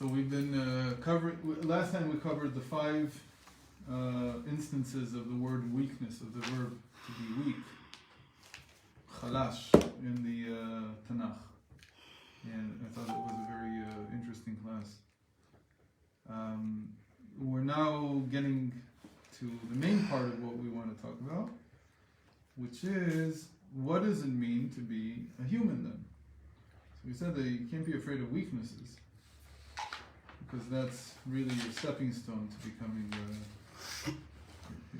So we've been last time we covered the 5 instances of the word weakness, of the verb to be weak, chalash, in the Tanakh. And I thought it was a very interesting class. We're now getting to the main part of what we want to talk about, which is, what does it mean to be a human then? So we said that you can't be afraid of weaknesses, because that's really your stepping stone to becoming,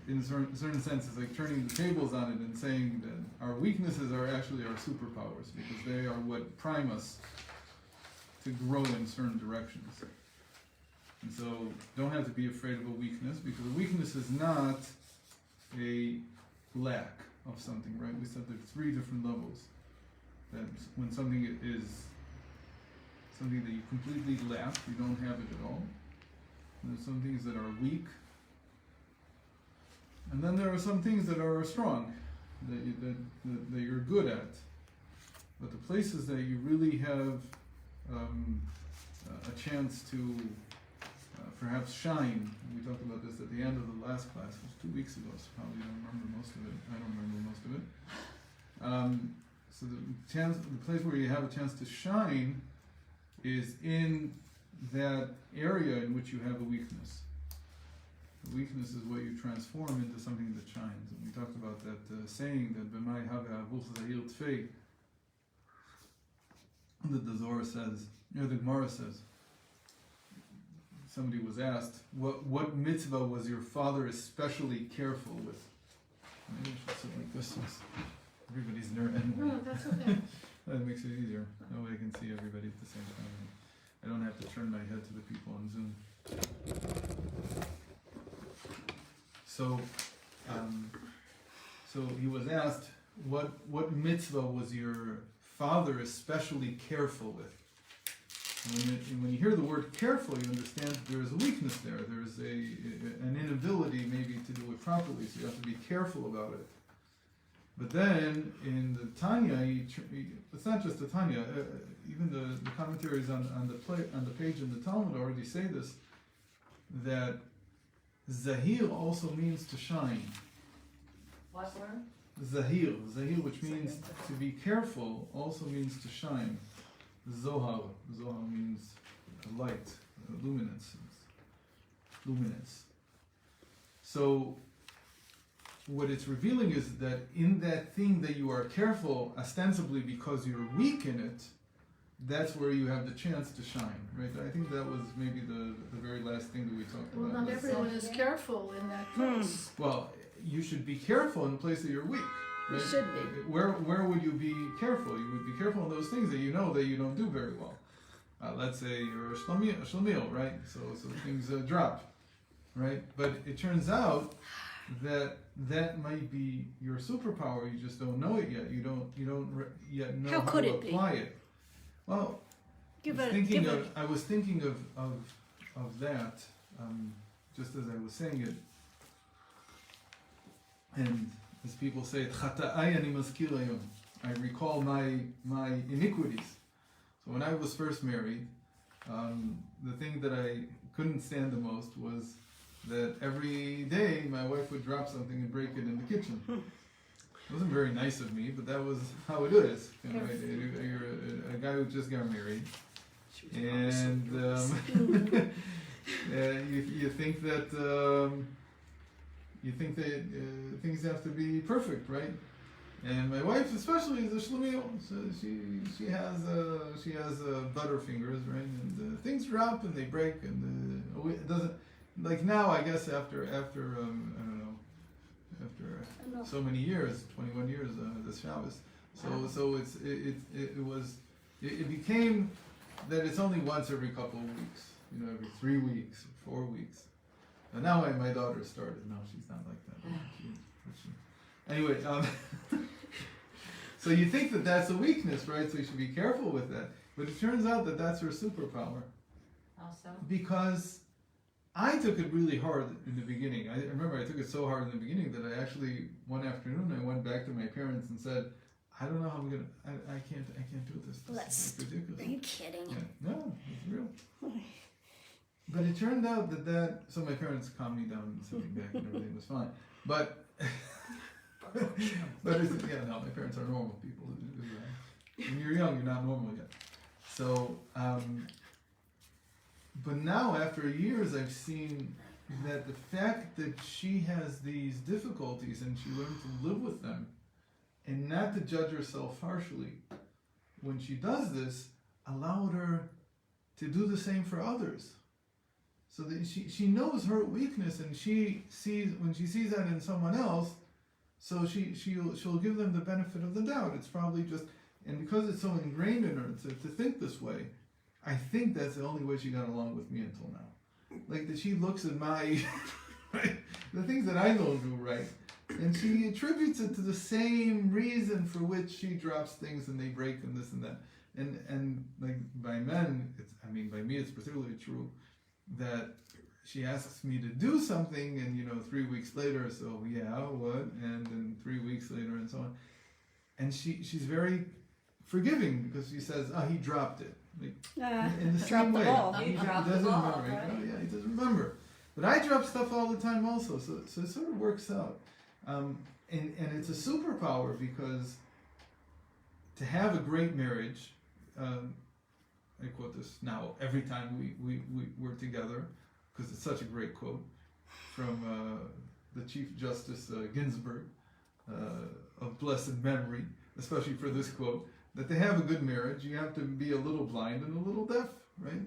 in a certain sense, it's like turning the tables on it and saying that our weaknesses are actually our superpowers, because they are what prime us to grow in certain directions. And so, don't have to be afraid of a weakness, because a weakness is not a lack of something, right? We said there's 3 different levels. That when something is something that you completely lack, you don't have it at all. And there's some things that are weak, and then there are some things that are strong, that you're good at. But the places that you really have a chance to perhaps shine. We talked about this at the end of the last class, it was 2 weeks ago, so probably don't remember most of it. I don't remember most of it. So the place where you have a chance to shine is in that area in which you have a weakness. The weakness is what you transform into something that shines. And we talked about that saying that B'mai Hava Avuch Zahir Tfei, that the Zohar says, the Gemara says. Somebody was asked, what mitzvah was your father especially careful with? Maybe I should sit like this since everybody's nervous. No, that's okay. That makes it easier. Nobody can see everybody at the same time. I don't have to turn my head to the people on Zoom. So he was asked, what mitzvah was your father especially careful with? And when you hear the word careful, you understand that there is a weakness there. There is an inability maybe to do it properly, so you have to be careful about it. But then in the Tanya, it's not just the Tanya. Even the commentaries on the page in the Talmud already say this, that Zahir also means to shine. What word? Zahir, which means to be careful, also means to shine. Zohar means light, luminance. So what it's revealing is that in that thing that you are careful, ostensibly because you're weak in it, that's where you have the chance to shine, right? I think that was maybe the very last thing that we talked about. Well, not everyone is careful in that place. Well, you should be careful in the place that you're weak. Right? You should be. Where would you be careful? You would be careful in those things that you know that you don't do very well. Let's say you're a shlemiel, right? So things drop, right? But it turns out that might be your superpower. You just don't know it yet. You don't yet know how to apply it. Well, I was thinking of that just as I was saying it, and as people say, I recall my iniquities. So when I was first married, the thing that I couldn't stand the most was that every day my wife would drop something and break it in the kitchen. It wasn't very nice of me, but that was how it is. You know, you're a guy who just got married, and you think that things have to be perfect, right? And my wife, especially, is a shlemiel. So she has butterfingers, right? And things drop and they break, and it doesn't. Like now, I guess after I don't know, after so many years, 21 years, this Shabbos. So it became that it's only once every couple of weeks, every 3 weeks, 4 weeks. And now my daughter started. No, she's not like that. Anyway, so you think that that's a weakness, right? So you should be careful with that. But it turns out that that's her superpower. Also? Because I took it really hard in the beginning. I remember I took it so hard in the beginning that I actually, one afternoon, I went back to my parents and said, I don't know how I'm going to, I can't do this. This is ridiculous. Are you kidding? Yeah. No, it's real. But it turned out so my parents calmed me down and sent me back and everything was fine. But my parents are normal people. When you're young, you're not normal yet. So, but now after years, I've seen that the fact that she has these difficulties and she learned to live with them and not to judge herself harshly when she does this allowed her to do the same for others. So that she knows her weakness and when she sees that in someone else, so she'll give them the benefit of the doubt. It's probably just, and because it's so ingrained in her to think this way, I think that's the only way she got along with me until now. Like that she looks at the things that I don't do right, and she attributes it to the same reason for which she drops things and they break and this and that. And like by men, by me it's particularly true that she asks me to do something and 3 weeks later, so yeah, what? And then 3 weeks later and so on. And she's very forgiving because she says, he dropped it. Like, in the same way. He doesn't remember. Right? He doesn't remember. But I drop stuff all the time also, so it sort of works out. And it's a superpower because to have a great marriage, I quote this now every time we're together, because it's such a great quote from the Chief Justice Ginsburg of blessed memory, especially for this quote, that to have a good marriage, you have to be a little blind and a little deaf, right?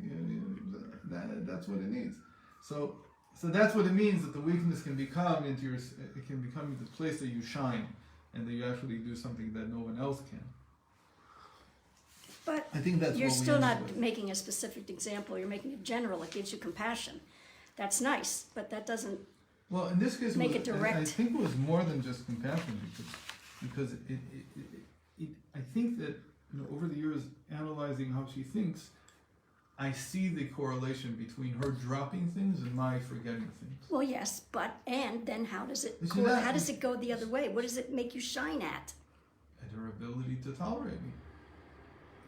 That's what it needs. So that's what it means that the weakness can become the place that you shine, and that you actually do something that no one else can. But I think that's you're what we still end not with. making a specific example. You're making it general. It gives you compassion. That's nice, but that doesn't. Well, in this case, Make it direct. I think it was more than just compassion because I think that over the years, analyzing how she thinks, I see the correlation between her dropping things and my forgetting things. Well, yes, and then how does it Is go? that- How does it go the other way? What does it make you shine at? And her ability to tolerate me.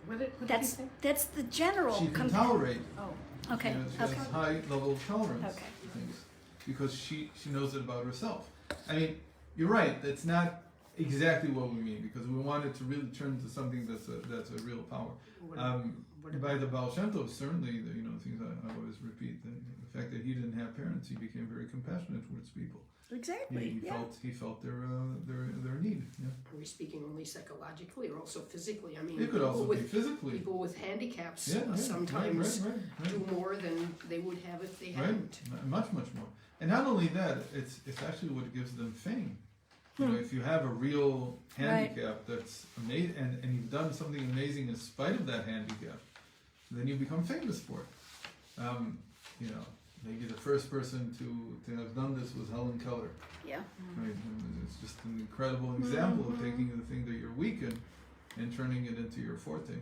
What did you say? That's the general. She can tolerate. Oh, Okay. She has high level of tolerance Okay. to things because she knows it about herself. You're right. That's not exactly what we mean because we want it to really turn to something that's a real power. By the Baal Shem Tov, certainly, things I always repeat, the fact that he didn't have parents, he became very compassionate towards people. Exactly. He felt their need. Yeah. Are we speaking only psychologically or also physically? It could also be physically. People with handicaps right. sometimes do more than they would have if they hadn't. Much more. And not only that, it's actually what gives them fame. If you have a real handicap that's amazing, and you've done something amazing in spite of that handicap, then you become famous for it. Maybe the first person to have done this was Helen Keller. Yeah. Right? And it's just an incredible example of taking the thing that you're weak in and turning it into your forte.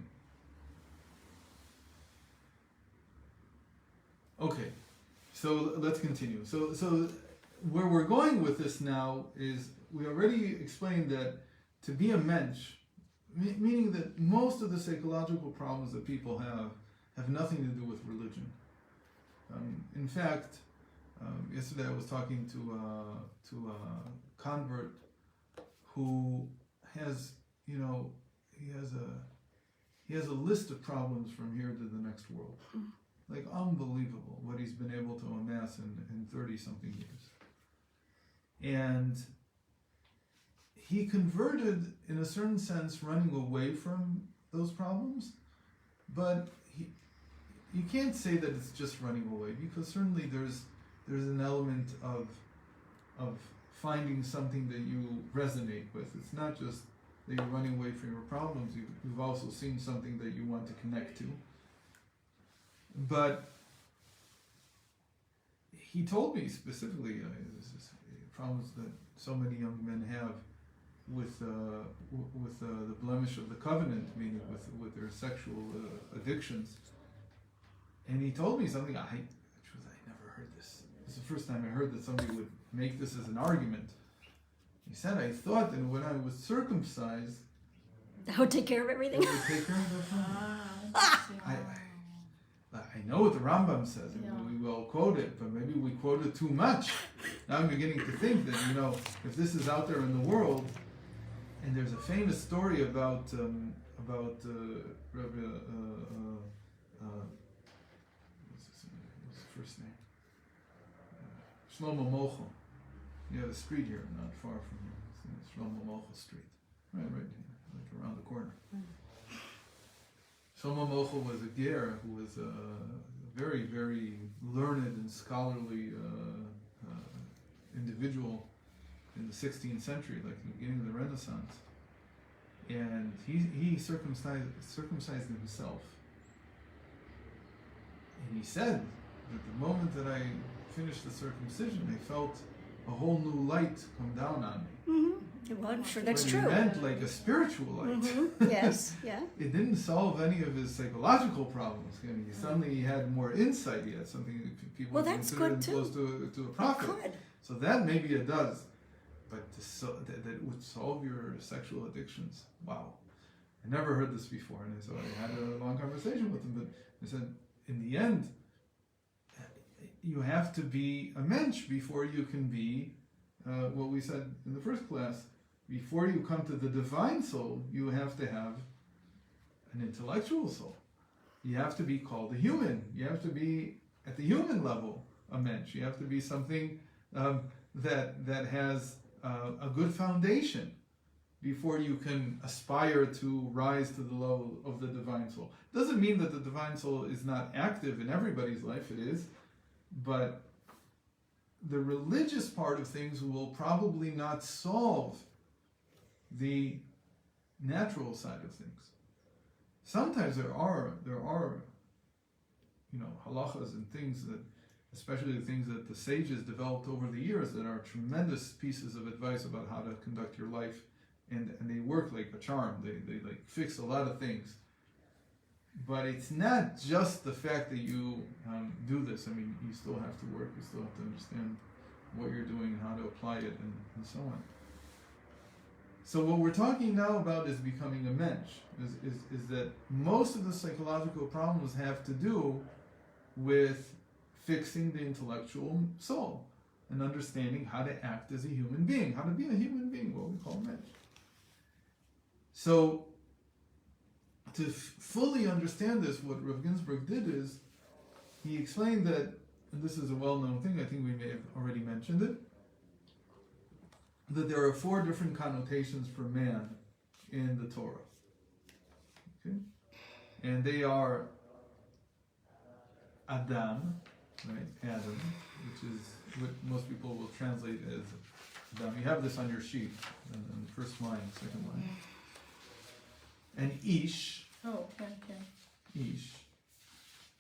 Okay, so let's continue. So where we're going with this now is we already explained that to be a mensch, meaning that most of the psychological problems that people have nothing to do with religion. In fact, yesterday I was talking to a convert who has, he has a list of problems from here to the next world. Like unbelievable what he's been able to amass in 30-something years. And he converted, in a certain sense, running away from those problems, but you can't say that it's just running away, because certainly there's an element of finding something that you resonate with. It's not just that you're running away from your problems, you've also seen something that you want to connect to. But he told me specifically problems that so many young men have with the blemish of the covenant, meaning with their sexual addictions. And he told me something, I never heard this. This is the first time I heard that somebody would make this as an argument. He said, I thought that when I was circumcised, That would take care of everything. it would take care of the problem. I know what the Rambam says, and Yeah. we will quote it, but maybe we quote it too much. Now I'm beginning to think that, if this is out there in the world, and there's a famous story about Rabbi, what's his first name? Shlomo Mochel. You have a street here, not far from here. It's Shlomo Mochel Street. Right here, like around the corner. Shlomo Mochel was a ger who was a very, very learned and scholarly individual in the 16th century, like the beginning of the Renaissance. And he circumcised himself. And he said that the moment that I finished the circumcision, I felt a whole new light come down on me. Well, I'm sure that's But true. It meant like a spiritual light. Yes, yeah. It didn't solve any of his psychological problems. Suddenly he had more insight. He had something that people Well, that's consider good, too. close to a prophet. Good. So that maybe it does. But that it would solve your sexual addictions. Wow. I never heard this before. And so I had a long conversation with him. But I said, in the end, you have to be a mensch before you can be what we said in the first class. Before you come to the divine soul, you have to have an intellectual soul. You have to be called a human. You have to be, at the human level, a mensch. You have to be something that has a good foundation before you can aspire to rise to the level of the divine soul. Doesn't mean that the divine soul is not active in everybody's life. It is. But the religious part of things will probably not solve the natural side of things. Sometimes there are halachas and things that, especially the things that the sages developed over the years, that are tremendous pieces of advice about how to conduct your life, and they work like a charm. They like fix a lot of things. But it's not just the fact that you do this. I mean, you still have to work. You still have to understand what you're doing and how to apply it, and so on. So what we're talking now about is becoming a mensch. Is that most of the psychological problems have to do with fixing the intellectual soul and understanding how to act as a human being, how to be a human being, what we call mensch. So to fully understand this, what Rav Ginsburg did is he explained that, and this is a well-known thing, I think we may have already mentioned it, that there are 4 different connotations for man in the Torah. Okay? And they are Adam, right? Adam, which is what most people will translate as Adam. You have this on your sheet, in the first line, second line. And Ish, Oh, okay. Ish,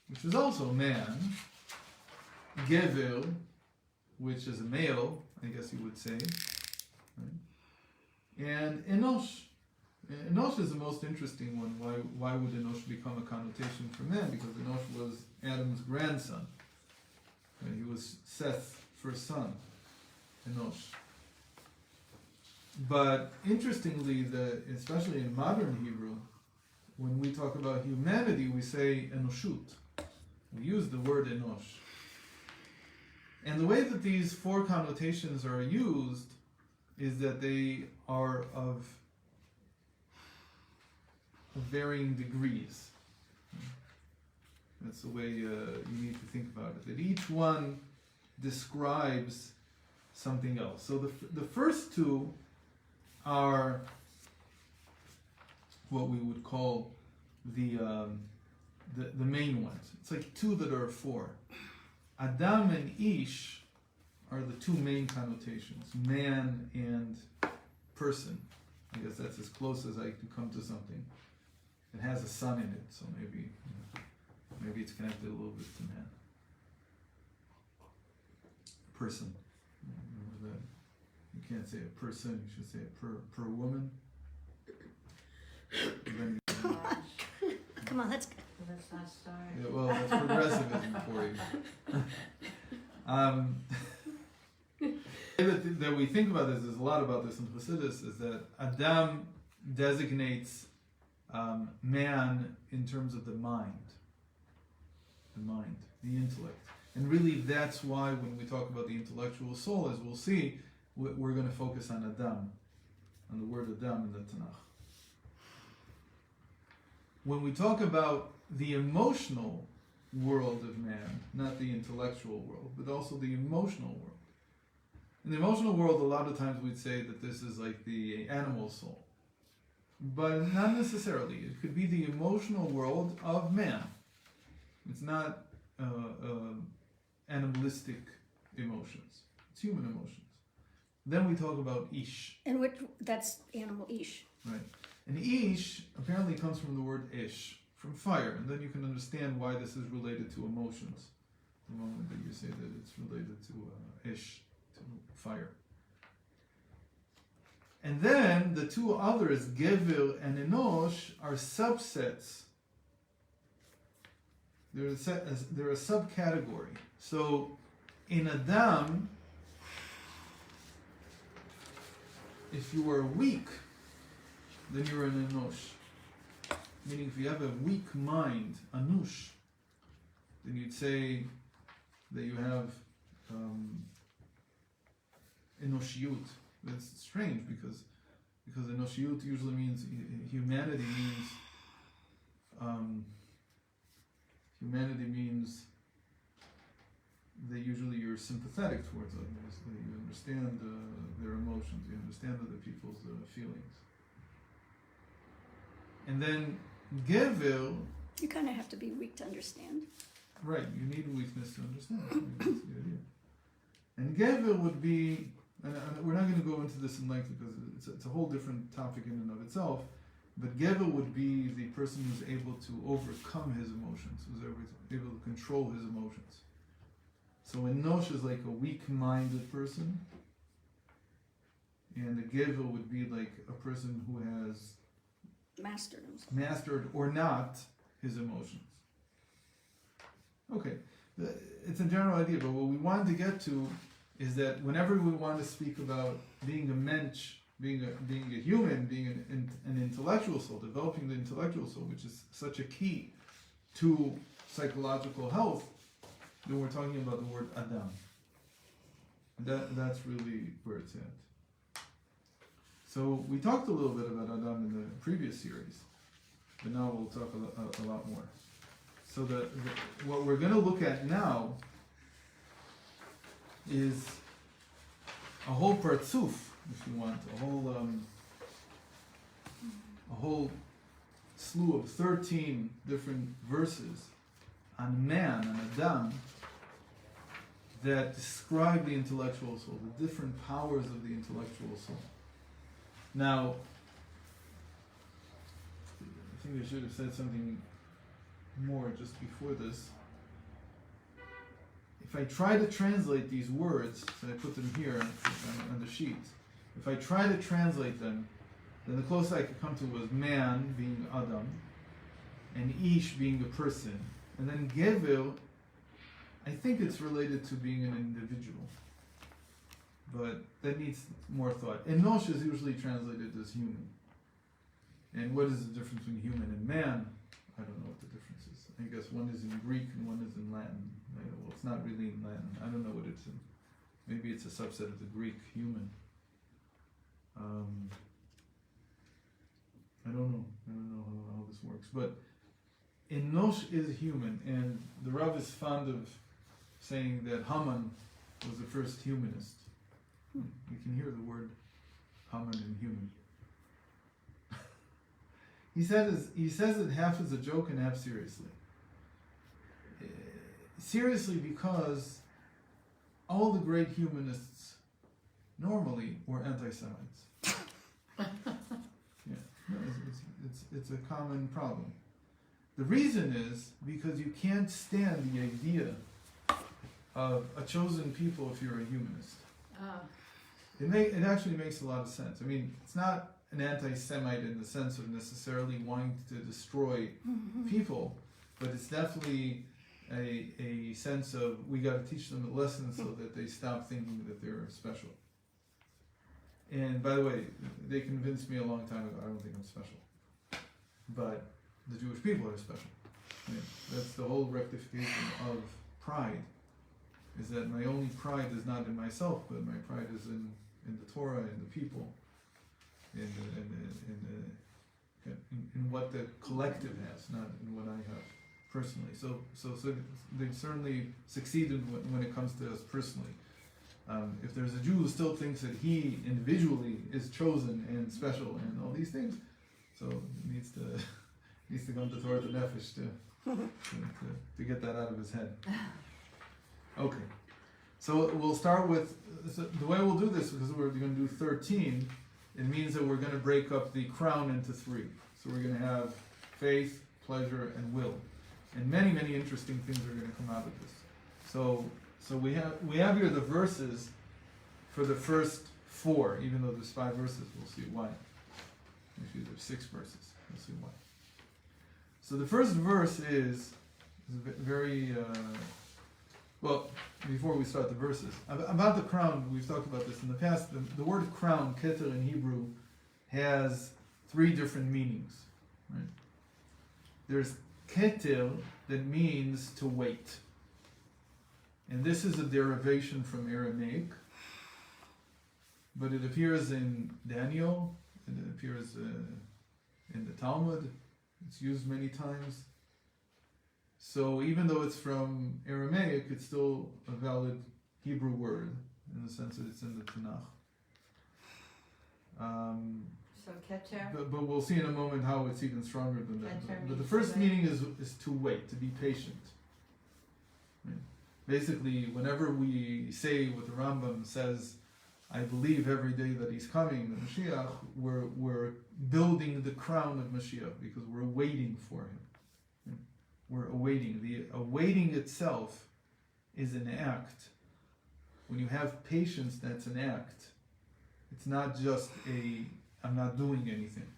which is also man. Gever, which is a male, I guess you would say. Right? And Enosh. Enosh is the most interesting one. Why would Enosh become a connotation for man? Because Enosh was Adam's grandson. Right? He was Seth's first son, Enosh. But interestingly, especially in modern Hebrew, when we talk about humanity, we say Enoshut. We use the word Enosh. And the way that these 4 connotations are used is that they are of varying degrees. That's the way you need to think about it. That each one describes something else. So the first 2 are what we would call the main ones. It's like 2 that are 4. Adam and Ish are the 2 main connotations, man and person. I guess that's as close as I can come to something. It has a son in it, so maybe it's connected a little bit to man. Person. Remember that? You can't say a person, you should say a per woman. Come on, let's go. Let's not start. Yeah, well, that's progressivism for you. The way that we think about this, there's a lot about this in Chassidus, is that Adam designates man in terms of the mind. the mind, the intellect. And really that's why when we talk about the intellectual soul, as we'll see, we're going to focus on Adam, on the word Adam in the Tanakh. When we talk about the emotional world of man, not the intellectual world, but also the emotional world. In the emotional world, a lot of times we'd say that this is like the animal soul. But not necessarily. It could be the emotional world of man. It's not animalistic emotions. It's human emotions. Then we talk about ish. And that's animal ish. Right. And ish apparently comes from the word ish, from fire. And then you can understand why this is related to emotions. The moment that you say that it's related to ish, to fire. And then the two others, Gevil and Enosh, are subsets. They're a subcategory. So in Adam, if you are weak, then you're an Enosh. Meaning if you have a weak mind, Anush, then you'd say that you have Enoshiyut. It's strange because Enoshiyut usually means humanity means that usually you're sympathetic towards others, that you understand their emotions, you understand other people's feelings. And then Gevil, You kind of have to be weak to understand. right, you need weakness to understand. That's the idea. And Gevil would be, and we're not going to go into this in length because it's a whole different topic in and of itself, but Gevil would be the person who's able to overcome his emotions, who's able to control his emotions. So Enosh is like a weak-minded person, and a Gevil would be like a person who has mastered or not his emotions. Okay, it's a general idea, but what we wanted to get to is that whenever we want to speak about being a Mensch, being a human, being an intellectual soul, developing the intellectual soul, which is such a key to psychological health, then we're talking about the word Adam. That's really where it's at. So we talked a little bit about Adam in the previous series, but now we'll talk a lot more. So what we're going to look at now is a whole partzuf, if you want, a whole slew of 13 different verses on man, on Adam, that describe the intellectual soul, the different powers of the intellectual soul. Now, I think I should have said something more just before this. If I try to translate these words, so I put them here on the sheet, if I try to translate them, then the closest I could come to was man being Adam, and Ish being a person, and then Gevil, I think it's related to being an individual, but that needs more thought. Enosh is usually translated as human. And what is the difference between human and man? I don't know what the difference is. I guess one is in Greek and one is in Latin. Well, it's not really in Latin. I don't know what it's in. Maybe it's a subset of the Greek human. I don't know. I don't know how this works. But Enosh is human, and the Rav is fond of saying that Haman was the first humanist. You can hear the word Haman in human. He says it half as a joke and half seriously. Seriously, because all the great humanists normally were anti-Semites. Yeah, no, it's a common problem. The reason is because you can't stand the idea of a chosen people if you're a humanist. It actually makes a lot of sense. I mean, it's not an anti-Semite in the sense of necessarily wanting to destroy people, but it's definitely a sense of we got to teach them a lesson so that they stop thinking that they're special. And by the way, they convinced me a long time ago, I don't think I'm special. But the Jewish people are special. Right? That's the whole rectification of pride. Is that my only pride is not in myself, but my pride is in the Torah, in the people, in what the collective has, not in what I have personally. So they've certainly succeeded when it comes to us personally. If there's a Jew who still thinks that he individually is chosen and special and all these things, so he needs to come to Torah the Nefesh to get that out of his head. Okay, so we'll start with, so the way we'll do this, because we're going to do 13, it means that we're going to break up the crown into 3. So we're going to have faith, pleasure, and will. And many, many interesting things are going to come out of this. So we have here the verses for the first 4, even though there's 5 verses, we'll see why. Actually, there's 6 verses, we'll see why. So the first verse is very, well, before we start the verses, about the crown, we've talked about this in the past, the word crown, keter in Hebrew, has 3 different meanings. Right? There's keter, that means to wait. And this is a derivation from Aramaic, but it appears in Daniel, it appears in the Talmud, it's used many times. So even though it's from Aramaic, it's still a valid Hebrew word, in the sense that it's in the Tanakh. So keter. But we'll see in a moment how it's even stronger than that. Keter But the means first to wait. meaning is to wait, to be patient. Right? Basically, whenever we say what the Rambam says, I believe every day that he's coming, the Mashiach, we're building the crown of Mashiach because we're waiting for him. Right? We're awaiting. The awaiting itself is an act. When you have patience, that's an act. It's not just I'm not doing anything.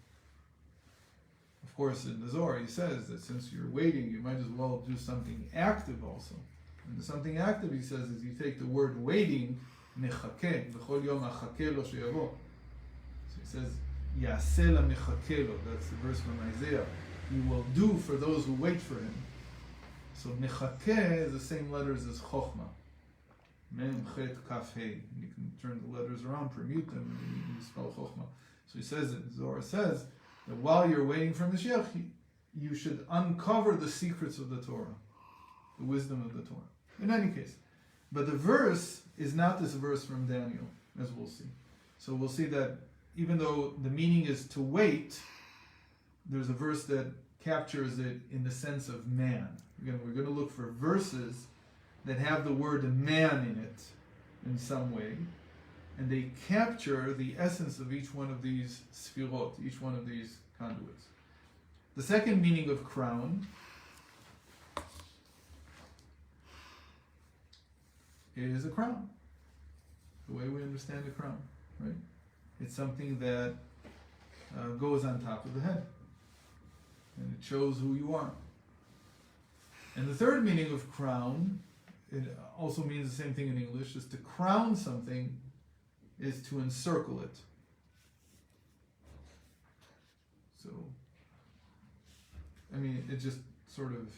Of course, in the Zohar, he says that since you're waiting, you might as well do something active also. And something active, he says, is you take the word waiting, mechake, v'chol yom achake lo sheyavo. So he says, yaseh la mechake lo, that's the verse from Isaiah. He will do for those who wait for him. So mechake is the same letters as chokhmah. Mem, chet, kaf, hey. You can turn the letters around, permute them, and you spell chokhmah. So he says that Zohar says that while you're waiting for Mashiach, you should uncover the secrets of the Torah, the wisdom of the Torah. In any case, but the verse is not this verse from Daniel, as we'll see. So we'll see that even though the meaning is to wait, there's a verse that captures it in the sense of man. Again, we're going to look for verses that have the word man in it in some way, and they capture the essence of each one of these sefirot, each one of these conduits. The second meaning of crown is a crown. The way we understand a crown, right? It's something that goes on top of the head, and it shows who you are. And the third meaning of crown, it also means the same thing in English, is to crown something is to encircle it. So, I mean, it just sort of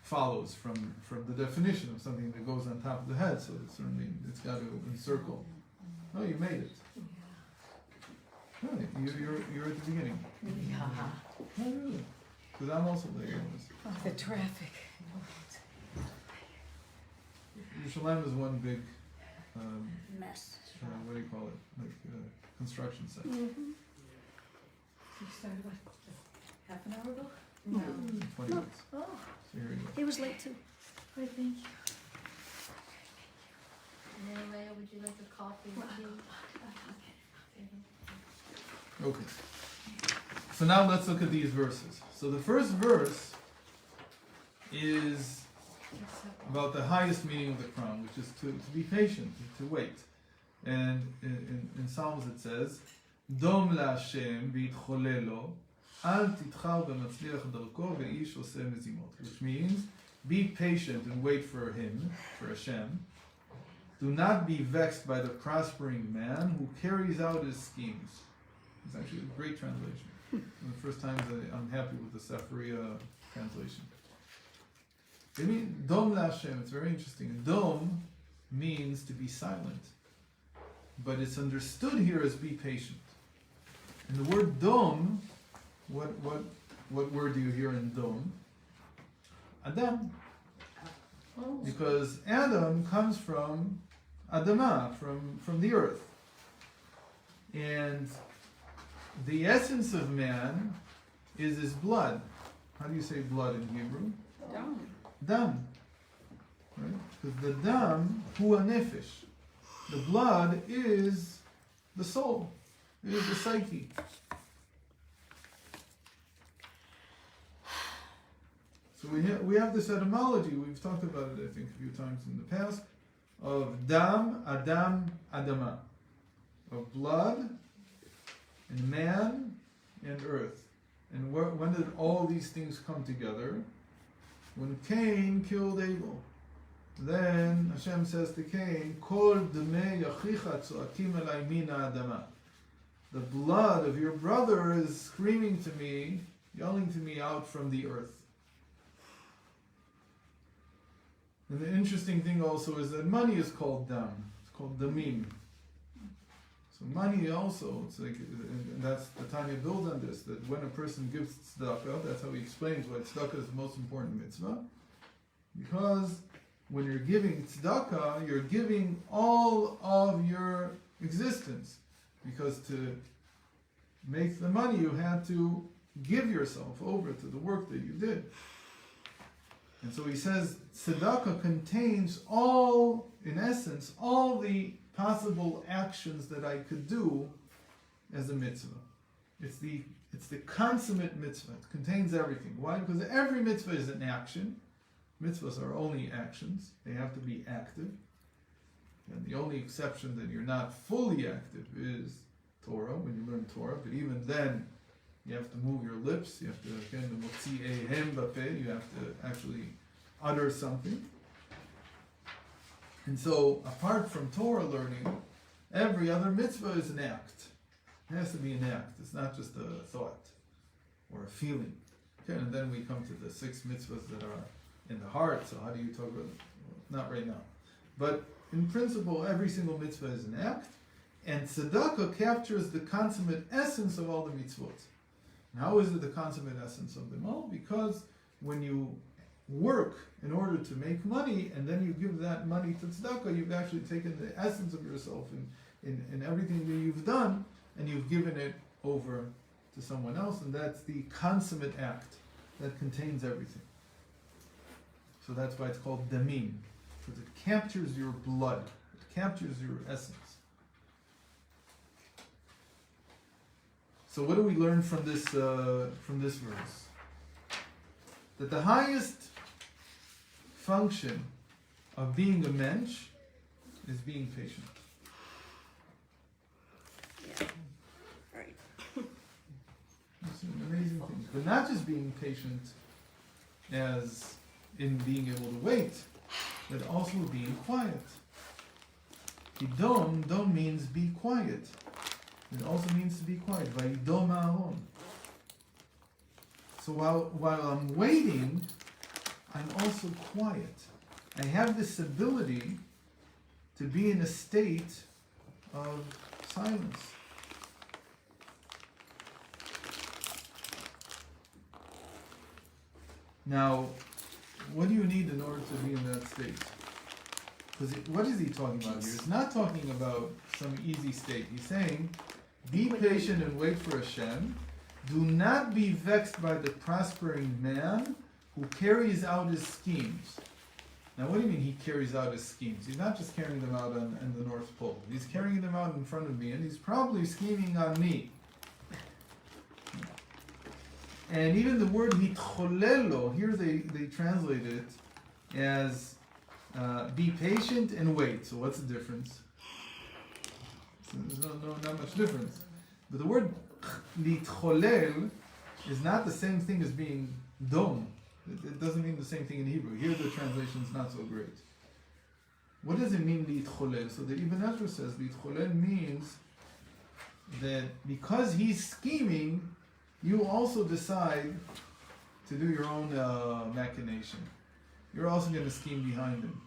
follows from the definition of something that goes on top of the head, so certainly it's got to encircle. Oh, you made it. Really? You're at the beginning. Yeah. Oh, really? Because I'm also late on this. Oh, the traffic. Yerushalayim is one big, Mess. what do you call it? Like construction site. Mm-hmm. You started what, half an hour ago? No. 20 minutes. Oh, So here you go. he was late too. Wait, thank you. Anyway, would you like a coffee or tea? Okay. So now let's look at these verses. So the first verse is about the highest meaning of the crown, which is to be patient, to wait. And in Psalms it says, Dom LaHashem v'itcholelo, al titchal b'matzliach darko ve'ish oseh mezimot, which means, be patient and wait for him, for Hashem. Do not be vexed by the prospering man who carries out his schemes. It's actually a great translation. The first time that I'm happy with the sefirah translation. They mean dom la'Hashem. It's very interesting. Dom means to be silent, but it's understood here as be patient. And the word dom, what word do you hear in dom? Adam. Oh, Because Adam comes from Adamah, from the earth. And the essence of man is his blood. How do you say blood in Hebrew? Dam. Dam. Right? Because the dam, hu nefesh. The blood is the soul. It is the psyche. So we have this etymology, we've talked about it I think a few times in the past, of dam, adam, adama. Of blood, and man, and earth. And when did all these things come together? When Cain killed Abel. Then Hashem says to Cain, Kol demei yachicha tzoakim elai mina adama. The blood of your brother is screaming to me, yelling to me out from the earth. And the interesting thing also is that money is called dam. It's called damim. So money also, it's like, and that's the Tanya build on this, that when a person gives tzedakah, that's how he explains why tzedakah is the most important mitzvah. Because when you're giving tzedakah, you're giving all of your existence. Because to make the money, you had to give yourself over to the work that you did. And so he says, tzedakah contains all, in essence, all the possible actions that I could do as a mitzvah. It's the consummate mitzvah. It contains everything. Why? Because every mitzvah is an action. Mitzvahs are only actions. They have to be active. And the only exception that you're not fully active is Torah, when you learn Torah. But even then, you have to move your lips. You have to, again, the motzi ehem bapeh, you have to actually utter something. And so, apart from Torah learning, every other mitzvah is an act. It has to be an act. It's not just a thought or a feeling. Okay, and then we come to the 6 mitzvahs that are in the heart. So how do you talk about it? Well, not right now. But in principle, every single mitzvah is an act. And tzedakah captures the consummate essence of all the mitzvot. And how is it the consummate essence of them all? Because when you work in order to make money, and then you give that money to tzedakah, you've actually taken the essence of yourself in everything that you've done, and you've given it over to someone else, and that's the consummate act that contains everything. So that's why it's called damim, because it captures your blood, it captures your essence. So what do we learn from this verse? That the highest function of being a mensch is being patient. Yeah. Right. It's an amazing thing. But not just being patient as in being able to wait, but also being quiet. Dom means be quiet. It also means to be quiet. Vayidom Aaron. So while I'm waiting, I'm also quiet. I have this ability to be in a state of silence. Now, what do you need in order to be in that state? Because what is he talking about here? He's not talking about some easy state. He's saying, be patient and wait for Hashem. Do not be vexed by the prospering man who carries out his schemes. Now, what do you mean he carries out his schemes? He's not just carrying them out on the North Pole. He's carrying them out in front of me, and he's probably scheming on me. And even the word hitcholelo, here they translate it as be patient and wait. So what's the difference? So there's not much difference. But the word litcholel is not the same thing as being dom. It doesn't mean the same thing in Hebrew. Here the translation is not so great. What does it mean litcholel? So the Ibn Ezra says litcholel means that because he's scheming, you also decide to do your own machination. You're also going to scheme behind him.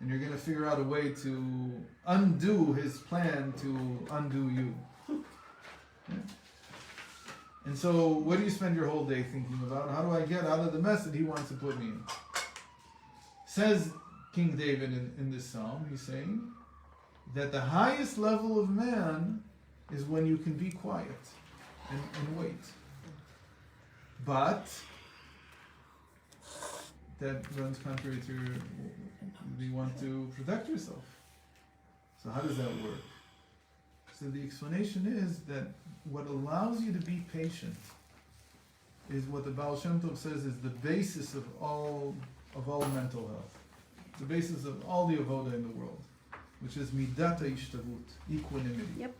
And you're going to figure out a way to undo his plan to undo you. Yeah. And so, what do you spend your whole day thinking about? How do I get out of the mess that he wants to put me in? Says King David in this psalm, he's saying that the highest level of man is when you can be quiet and wait. But that runs contrary to you want to protect yourself. So how does that work? So the explanation is that what allows you to be patient is what the Baal Shem Tov says is the basis of all mental health. The basis of all the avoda in the world, which is midat ha'ishtavut, equanimity. Yep.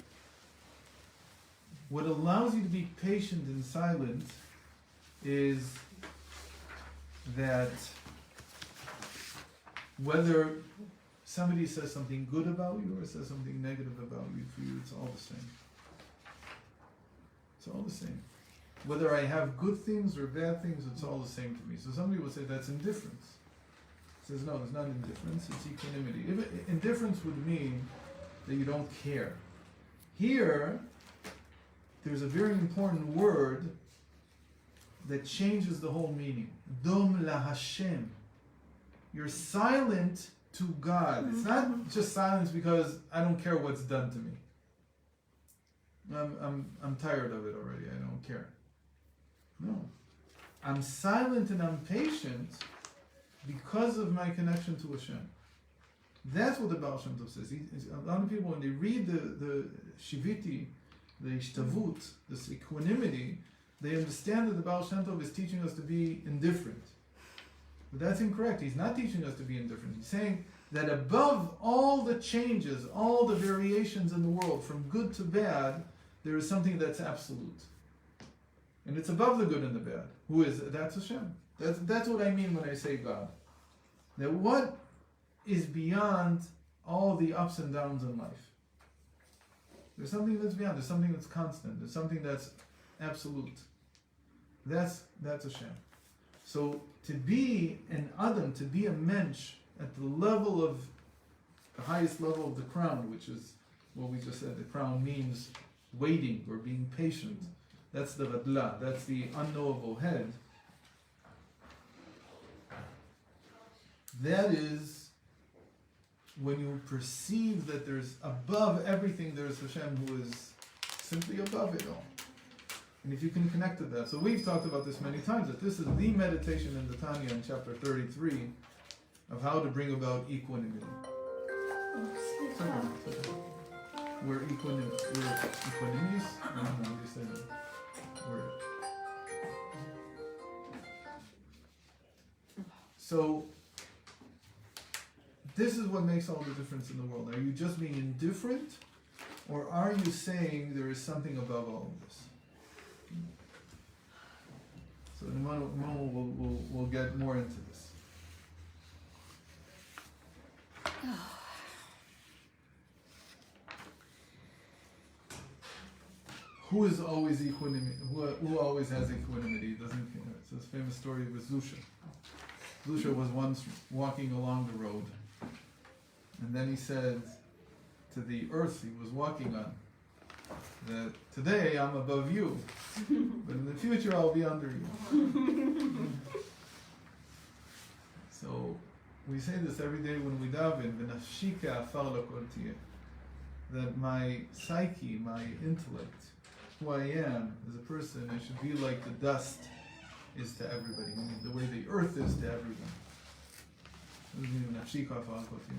What allows you to be patient and silent is that whether somebody says something good about you or says something negative about you, for you it's all the same. It's all the same. Whether I have good things or bad things, it's all the same to me. So somebody would say that's indifference. Says no, it's not indifference, it's equanimity. Indifference would mean that you don't care. Here, there's a very important word that changes the whole meaning. Dom la Hashem. You're silent to God. It's not just silence because I don't care what's done to me. I'm tired of it already. I don't care. No. I'm silent and I'm patient because of my connection to Hashem. That's what the Baal Shem Tov says. A lot of people, when they read the Shiviti, the Ishtavut, this equanimity, they understand that the Baal Shem Tov is teaching us to be indifferent. But that's incorrect. He's not teaching us to be indifferent. He's saying that above all the changes, all the variations in the world, from good to bad, there is something that's absolute. And it's above the good and the bad. Who is it? That's Hashem. That's what I mean when I say God. That what is beyond all the ups and downs in life? There's something that's beyond. There's something that's constant. There's something that's absolute. That's Hashem. So to be an Adam, to be a Mensch at the level of the highest level of the crown, which is what we just said, the crown means waiting or being patient. That's the Radla, that's the unknowable head. That is when you perceive that there's above everything, there's Hashem who is simply above it all. And if you can connect to that. So we've talked about this many times, that this is the meditation in the Tanya in chapter 33 of how to bring about equanimity. We're equanimous. I don't know how you say that. So this is what makes all the difference in the world. Are you just being indifferent, or are you saying there is something above all of this? So in a moment we'll get more into this. Who is always equanimity? Who always has equanimity? Doesn't care. It's this famous story with Zusha. Zusha was once walking along the road, and then he said to the earth he was walking on, that today I'm above you, but in the future I'll be under you. So we say this every day when we daven, v'nafshika afar lakol tiyeh, that my psyche, my intellect, who I am as a person, I should be like the dust is to everybody, meaning the way the earth is to everyone.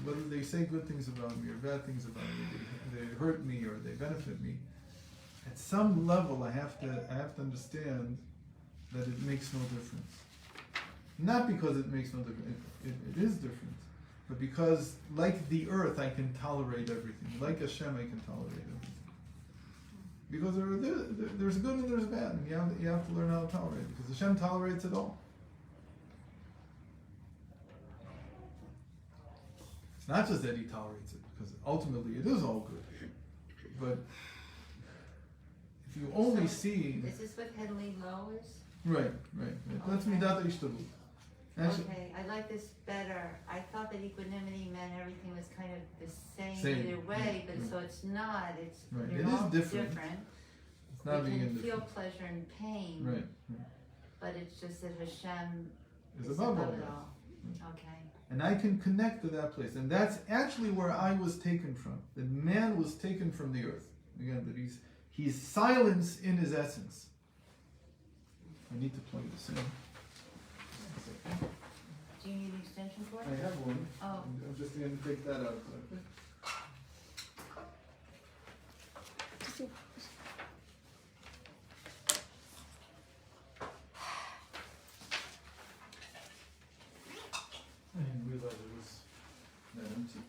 Whether they say good things about me or bad things about me, they hurt me or they benefit me, at some level I have to understand that it makes no difference. Not because it makes no difference, it is different, but because like the earth I can tolerate everything, like Hashem I can tolerate everything. Because there's good and there's bad, and you have to learn how to tolerate it, because Hashem tolerates it all. It's not just that He tolerates it, because ultimately it is all good, but if you only see, Is this what Henley Lowe is? right. That's Okay. midat ha'ishtavut. Actually, Okay, I like this better. I thought that equanimity meant everything was kind of the same Same, either way, but right. so it's not. It's Right, they're it is all different. it's not We being can indifferent. feel pleasure and pain, Right. but it's just that Hashem Is is above all above it that. all. Okay. And I can connect to that place. And that's actually where I was taken from. That man was taken from the earth. Again, that he's silence in his essence. I need to plug this in. Do you need an extension cord? I have one. Oh. I'm just going to take that out. Okay. I didn't realize it was that empty.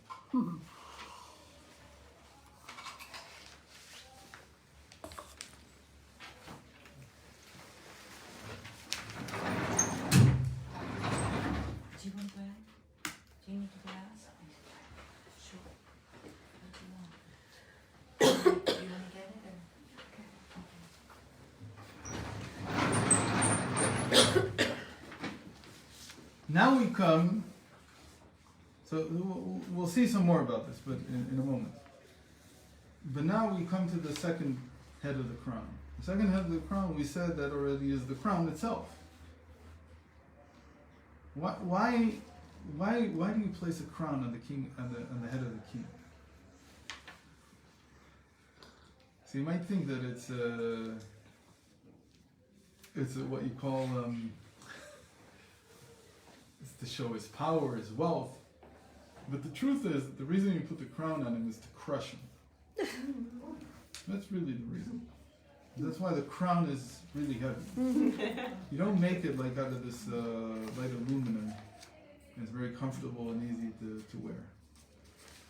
Do you want bread? Do you need glass? Sure. What do you want? Do you want to get it or? Now we come, so we'll see some more about this, but in a moment. But now we come to the second head of the crown. The second head of the crown, we said that already, is the crown itself. Why do you place a crown on the king, on the head of the king? So you might think that it's what you call it's to show his power, his wealth. But the truth is, the reason you put the crown on him is to crush him. That's really the reason. That's why the crown is really heavy. You don't make it like out of this light aluminum. It's very comfortable and easy to wear.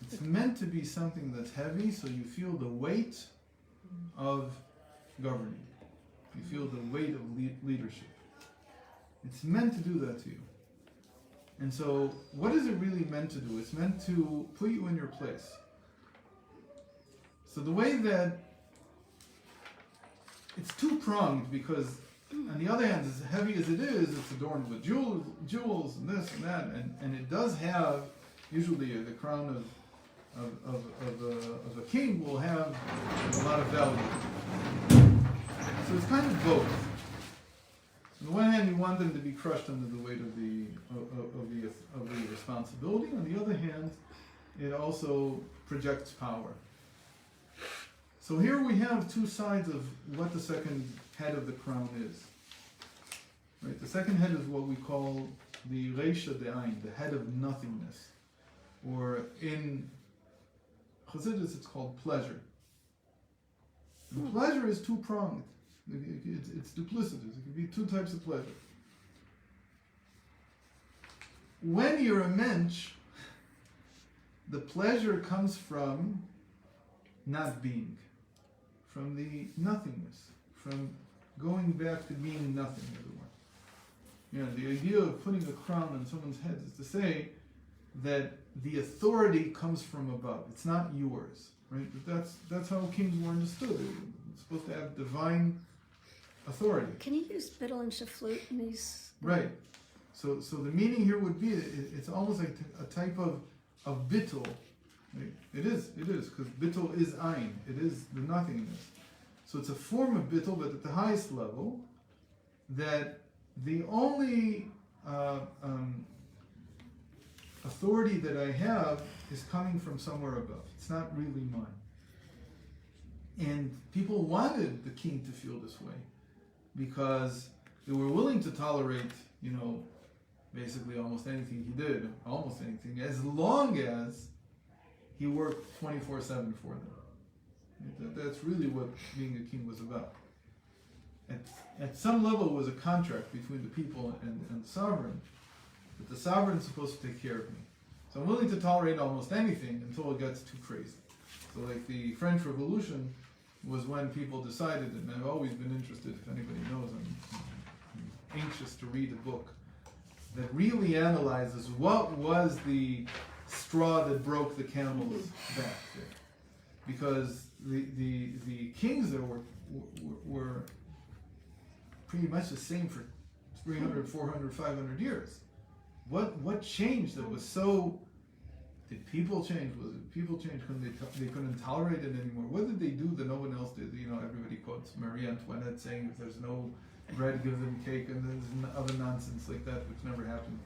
It's meant to be something that's heavy, so you feel the weight of governing. You feel the weight of leadership. It's meant to do that to you. And so, what is it really meant to do? It's meant to put you in your place. So the way that it's two-pronged, because on the other hand, as heavy as it is, it's adorned with jewels and this and that, and it does have, usually the crown of a king will have a lot of value. So it's kind of both. On the one hand, you want them to be crushed under the weight of the responsibility. On the other hand, it also projects power. So here we have two sides of what the second head of the crown is. Right? The second head is what we call the Reisha De'ayin, the head of nothingness. Or in Chassidus it's called pleasure. And pleasure is two-pronged. It's duplicitous. It can be two types of pleasure. When you're a Mensch, the pleasure comes from not being, from the nothingness, from going back to being nothing, as it were. The idea of putting a crown on someone's head is to say that the authority comes from above. It's not yours, right? But that's how kings were understood. They're supposed to have divine authority. Can you use bittel and shaflut in these? Right. So the meaning here would be it's almost like a type of bittul. Right? It is because bittul is ein. It is the nothingness. So it's a form of bittul, but at the highest level, that the only authority that I have is coming from somewhere above. It's not really mine. And people wanted the king to feel this way because they were willing to tolerate, basically almost anything he did, almost anything, as long as he worked 24/7 for them. That's really what being a king was about. At some level, it was a contract between the people and the sovereign, but the sovereign's supposed to take care of me. So I'm willing to tolerate almost anything until it gets too crazy. So like the French Revolution was when people decided, and I've always been interested, if anybody knows, I'm anxious to read a book that really analyzes what was the straw that broke the camel's back there. Because the kings there were pretty much the same for 300, 400, 500 years. What changed that was so? Did people change? Was it people changed because they couldn't tolerate it anymore? What did they do that no one else did? You know, everybody quotes Marie Antoinette saying, "If there's no bread, give them cake," and there's other nonsense like that, which never happened.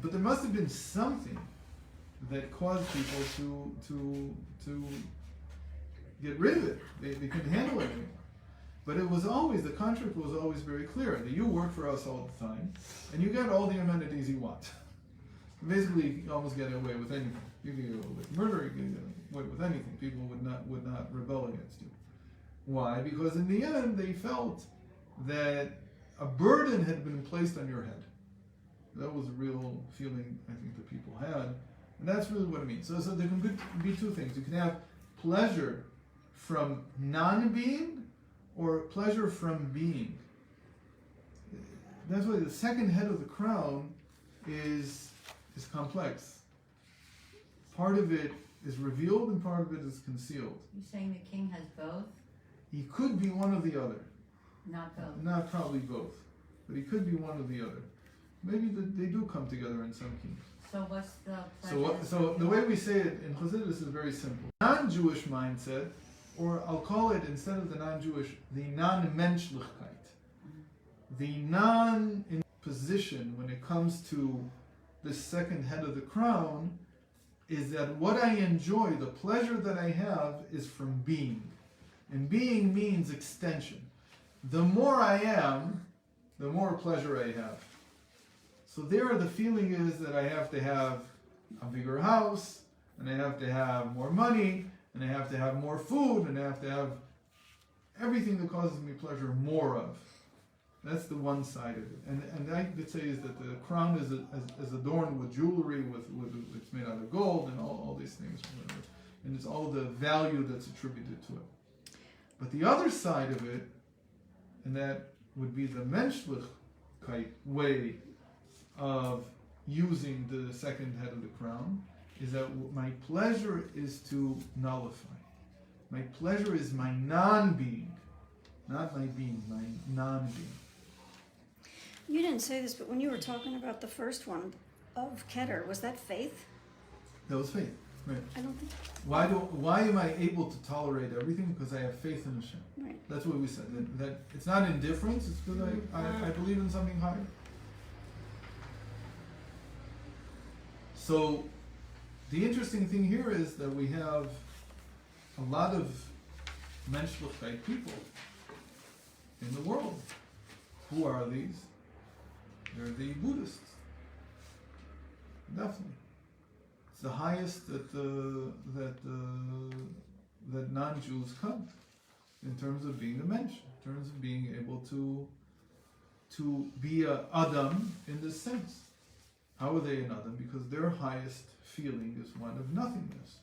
But there must have been something that caused people to get rid of it. They couldn't handle it anymore. But it was always, the contract was always very clear that you work for us all the time, and you get all the amenities you want. Basically, you almost get away with anything. You can get away with murder, you can get away with anything. People would not rebel against you. Why? Because in the end, they felt that a burden had been placed on your head. That was a real feeling, I think, that people had. And that's really what it means. So there can be two things. You can have pleasure from non-being or pleasure from being. That's why the second head of the crown is complex. Part of it is revealed and part of it is concealed. You're saying the king has both? He could be one or the other. Not both. Not probably both, but he could be one or the other. Maybe they do come together in some kings. So what's the pleasure? So the way we say it in Chassidus is very simple. Non-Jewish mindset, or I'll call it, instead of the non-Jewish, the non-Menschlichkeit. The non-position when it comes to the second head of the crown is that what I enjoy, the pleasure that I have, is from being. And being means extension. The more I am, the more pleasure I have. So there the feeling is that I have to have a bigger house, and I have to have more money, and I have to have more food, and I have to have everything that causes me pleasure more of. That's the one side of it. And I could say is that the crown is adorned with jewelry, with it's made out of gold, and all these things, whatever. And it's all the value that's attributed to it. But the other side of it, and that would be the Menschlichkeit way of using the second head of the crown, is that my pleasure is to nullify. My pleasure is my non-being, not my being, my non-being. You didn't say this, but when you were talking about the first one of Keller, was that faith? That was faith. Right. I don't think. Why am I able to tolerate everything? Because I have faith in Hashem. Right. That's what we said. That it's not indifference. It's because I believe in something higher. So the interesting thing here is that we have a lot of Menschlichkeit people in the world. Who are these? They're the Buddhists. Definitely. It's the highest that non-Jews come in terms of being a Mensch, in terms of being able to be a Adam in this sense. How are they an Adam? Because their highest feeling is one of nothingness.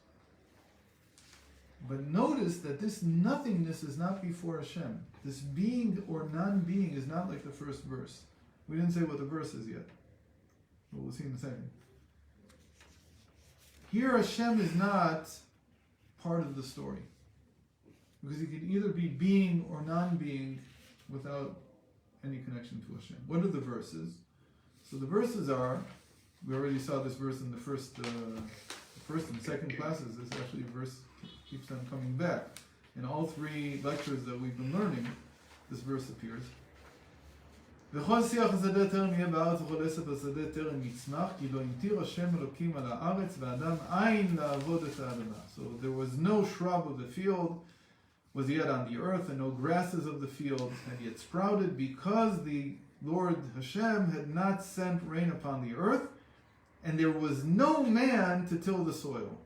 But notice that this nothingness is not before Hashem. This being or non-being is not like the first verse. We didn't say what the verse is yet. But we'll see in a second. Here Hashem is not part of the story. Because he can either be being or non-being without any connection to Hashem. What are the verses? So the verses are, we already saw this verse in the first and second classes. This actually verse keeps on coming back. In all three lectures that we've been learning, this verse appears. וכל שיח השדה טרם יהיה בארץ וכל עשב השדה טרם יצמח כי לא המטיר השם אלוקים על הארץ ואדם אין לעבוד את האדמה. So there was no shrub of the field was yet on the earth, and no grasses of the field had yet sprouted, because the Lord Hashem had not sent rain upon the earth, and there was no man to till the soil.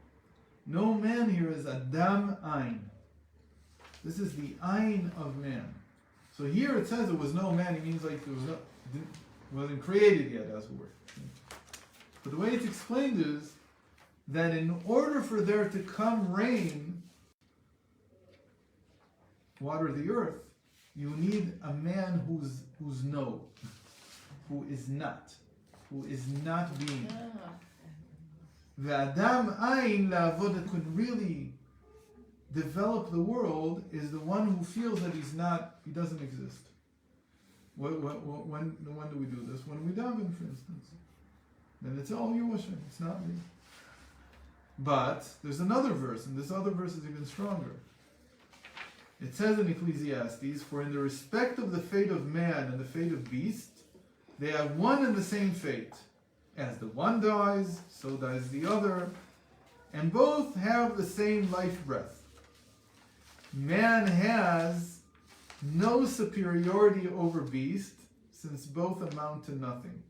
No man here is Adam Ein. This is the Ein of man. So here it says there was no man, it means like there was no, wasn't created yet, as it were. But the way it's explained is that in order for there to come rain, water the earth, you need a man who's no, who is not being. The Adam Ein La'avod could really develop the world is the one who feels that he doesn't exist. When do we do this? When we daven, for instance. Then it's all you, Hashem, it's not me. But there's another verse, and this other verse is even stronger. It says in Ecclesiastes, for in the respect of the fate of man and the fate of beast, they have one and the same fate. As the one dies, so dies the other, and both have the same life breath. Man has no superiority over beast, since both amount to nothing.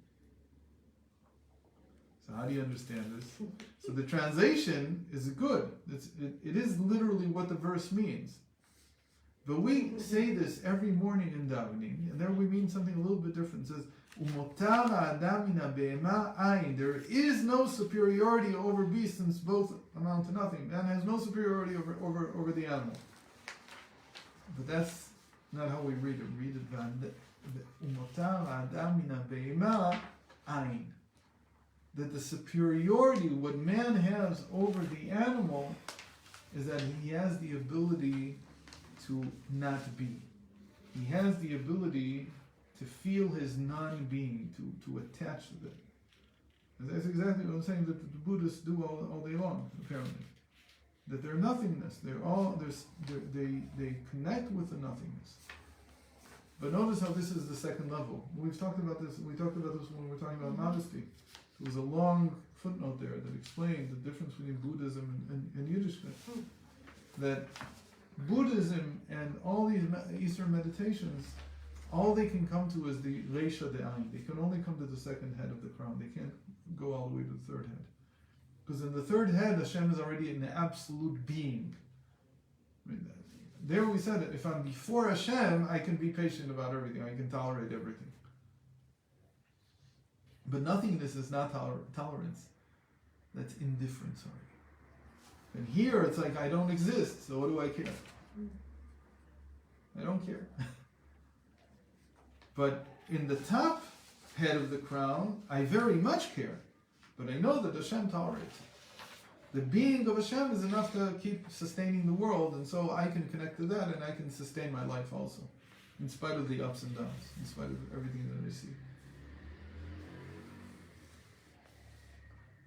So how do you understand this? So the translation is good. It is literally what the verse means. But we say this every morning in davening, and there we mean something a little bit different. It says, "Umotar ha'adam min ha'behema ayin." There is no superiority over beast, since both amount to nothing. Man has no superiority over the animal. But that's not how we read it. Read it, "Umotar ha'adam min ha'behema ayin." That the superiority, what man has over the animal, is that he has the ability to not be. He has the ability to feel his non-being, to attach to it. And that's exactly what I'm saying that the Buddhists do all day long, apparently. That they're nothingness. They connect with the nothingness. But notice how this is the second level. We've talked about this. We talked about this when we were talking about modesty. There was a long footnote there that explained the difference between Buddhism and Yiddishkeit. That Buddhism and all these Eastern meditations, all they can come to is the Reisha De'ayin. They can only come to the second head of the crown. They can't go all the way to the third head. Because in the third head, Hashem is already an absolute being. I mean, there we said it. If I'm before Hashem, I can be patient about everything. I can tolerate everything. But nothingness is not tolerance. That's indifference already. And here it's like, I don't exist, so what do I care? I don't care. But in the top head of the crown, I very much care. But I know that Hashem tolerates it. The being of Hashem is enough to keep sustaining the world, and so I can connect to that, and I can sustain my life also, in spite of the ups and downs, in spite of everything that I see.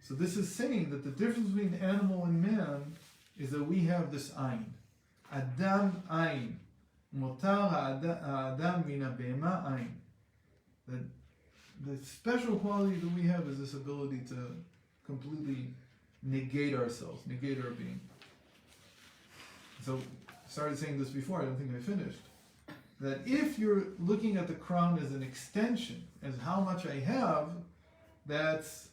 So this is saying that the difference between animal and man is that we have this ayin. Adam ayin. Motar ha'adam min ha'behema ayin. That the special quality that we have is this ability to completely negate ourselves, negate our being. So I started saying this before, I don't think I finished. That if you're looking at the crown as an extension, as how much I have, that's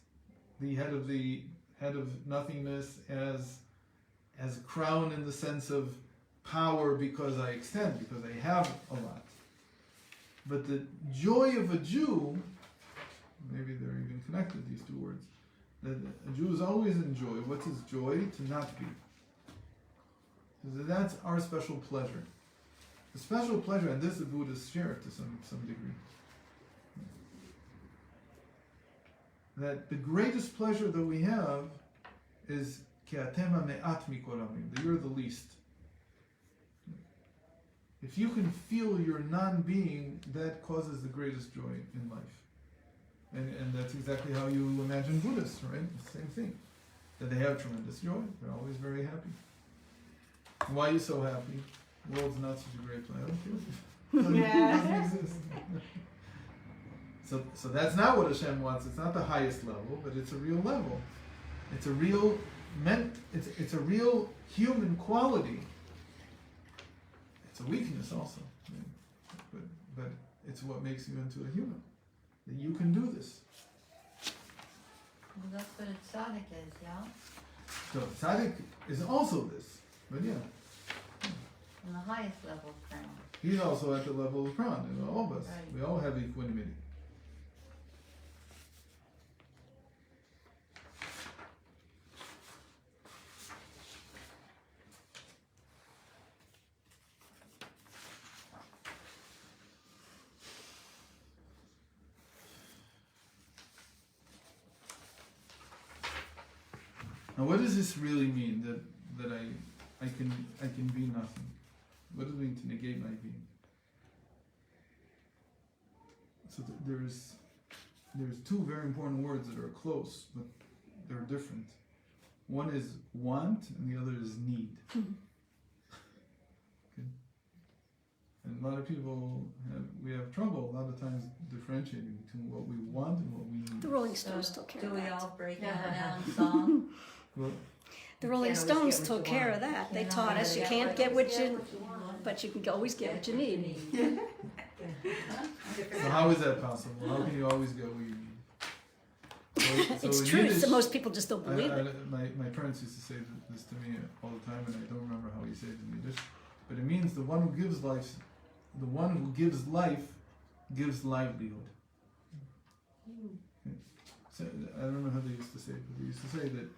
the head of nothingness as a crown in the sense of power because I extend, because I have a lot. But the joy of a Jew, maybe they're even connected, these two words, that a Jew is always in joy. What's his joy? To not be. Because that's our special pleasure. The special pleasure, and this the Buddhists share to some degree. That the greatest pleasure that we have is ki atem me'at mikol hamim, that you're the least. If you can feel your non-being, that causes the greatest joy in life. And that's exactly how you imagine Buddhists, right? The same thing. That they have tremendous joy. They're always very happy. Why are you so happy? The world's not such a great place. I don't care. It doesn't exist. So that's not what Hashem wants. It's not the highest level, but it's a real level. It's a real it's a real human quality. It's a weakness also, but it's what makes you into a human. That you can do this. Well, that's what a tzaddik is, yeah? So tzaddik is also this, but yeah. On the highest level of crown. He's also at the level of crown, and all of us. Right. We all have equanimity. Now, what does this really mean? That I I can be nothing. What does it mean to negate my being? So there's two very important words that are close, but they're different. One is want, and the other is need. Okay. And a lot of people we have trouble a lot of times differentiating between what we want and what we need. The Rolling Stones took care Do of we that. all break out now in song? Well, The Rolling Can't always Stones get what took you care want. of that. They You're taught not us you gonna can't get what you, but you can always get what you need. so how is that possible? How can you always get what you need? So It's in true, Yiddish, so most people just don't believe it. my parents used to say this to me all the time, and I don't remember how he said it in Yiddish, but it means the one who gives life gives livelihood. So, I don't know how they used to say it, but they used to say that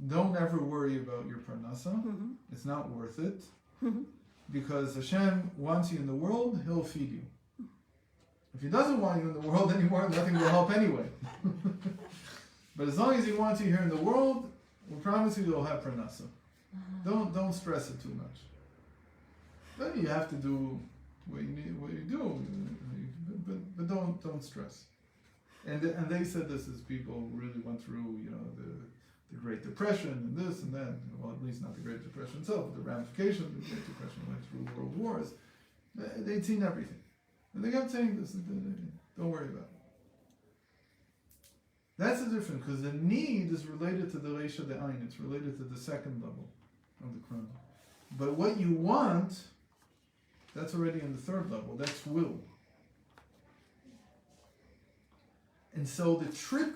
don't ever worry about your parnasa. Mhm. It's not worth it. Mhm. Because Hashem wants you in the world, He'll feed you. If He doesn't want you in the world anymore, nothing will help anyway. But as long as He wants you here in the world, we promise you you'll have parnasa. Don't stress it too much. Then you have to do what you do, but don't stress. And they said this as people really went through, the Great Depression and this and that. Well, at least not the Great Depression itself, but the ramifications of the Great Depression went through world wars. They'd seen everything. And they kept saying this, don't worry about it. That's the difference, because the need is related to the Reisha De'ayin, it's related to the second level of the crown. But what you want, that's already in the third level, that's will. And so the trick,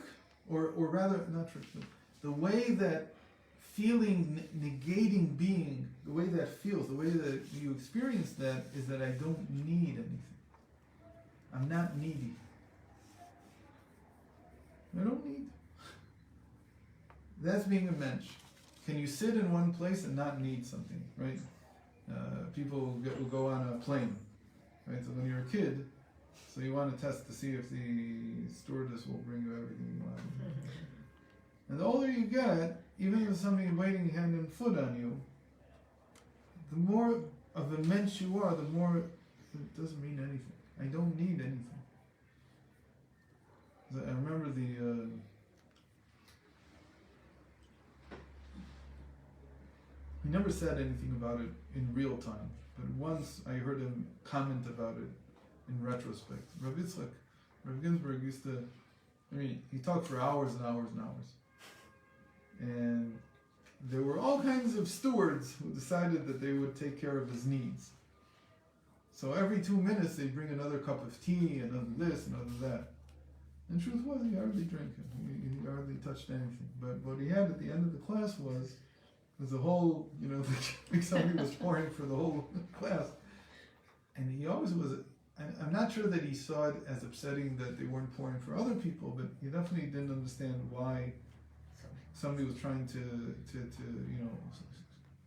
or rather, not trick, but the way that feeling, negating being, the way that feels, the way that you experience that is that I don't need anything. I'm not needy. I don't need. That's being a mensch. Can you sit in one place and not need something, right? People will go on a plane, right? So when you're a kid, so you want to test to see if the stewardess will bring you everything you want. And the older you get, even if somebody waiting hand and foot on you, the more of a mensch you are, the more it doesn't mean anything. I don't need anything. I remember he never said anything about it in real time, but once I heard him comment about it in retrospect. Rav Ginsburg used to, he talked for hours and hours and hours. And there were all kinds of stewards who decided that they would take care of his needs. So every 2 minutes they'd bring another cup of tea, another this, another that. And the truth was, he hardly drank it. He hardly touched anything. But what he had at the end of the class was a whole, like somebody was pouring for the whole class. And he always was, I'm not sure that he saw it as upsetting that they weren't pouring for other people, but he definitely didn't understand why somebody was trying to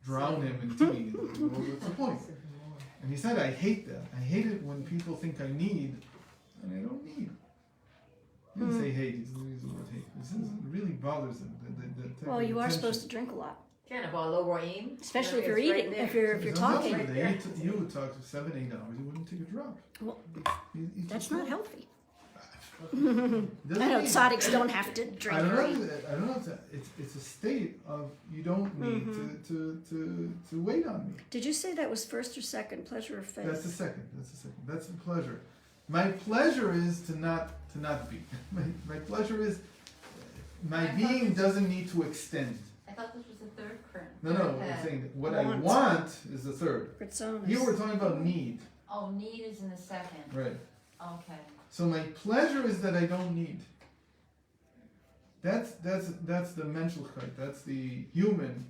drown him in tea. What's the point? And he said, I hate that. I hate it when people think I need, and I don't need. He didn't say hate, he used the word hate. It really bothers him. Well, you are supposed to drink a lot, רואים. especially if you're eating, if you're talking. You would talk for 7-8 hours, you wouldn't take a drop. Well, You that's just not don't. healthy. Doesn't I know mean- tzaddiks don't have to drink I don't or eat. know. I don't know. It's a state of you don't need to wait on me. Did you say that was first or second, pleasure or faith? That's the second. That's the pleasure. My pleasure is to not be. My pleasure is my being doesn't need to extend. I thought this was the third current. No. I'm saying that what I Want. want is the third. Ritzonos. Here we're talking about need, Oh, need is in the second. right? Okay. So my pleasure is that I don't need. That's the menschlichkeit. That's the human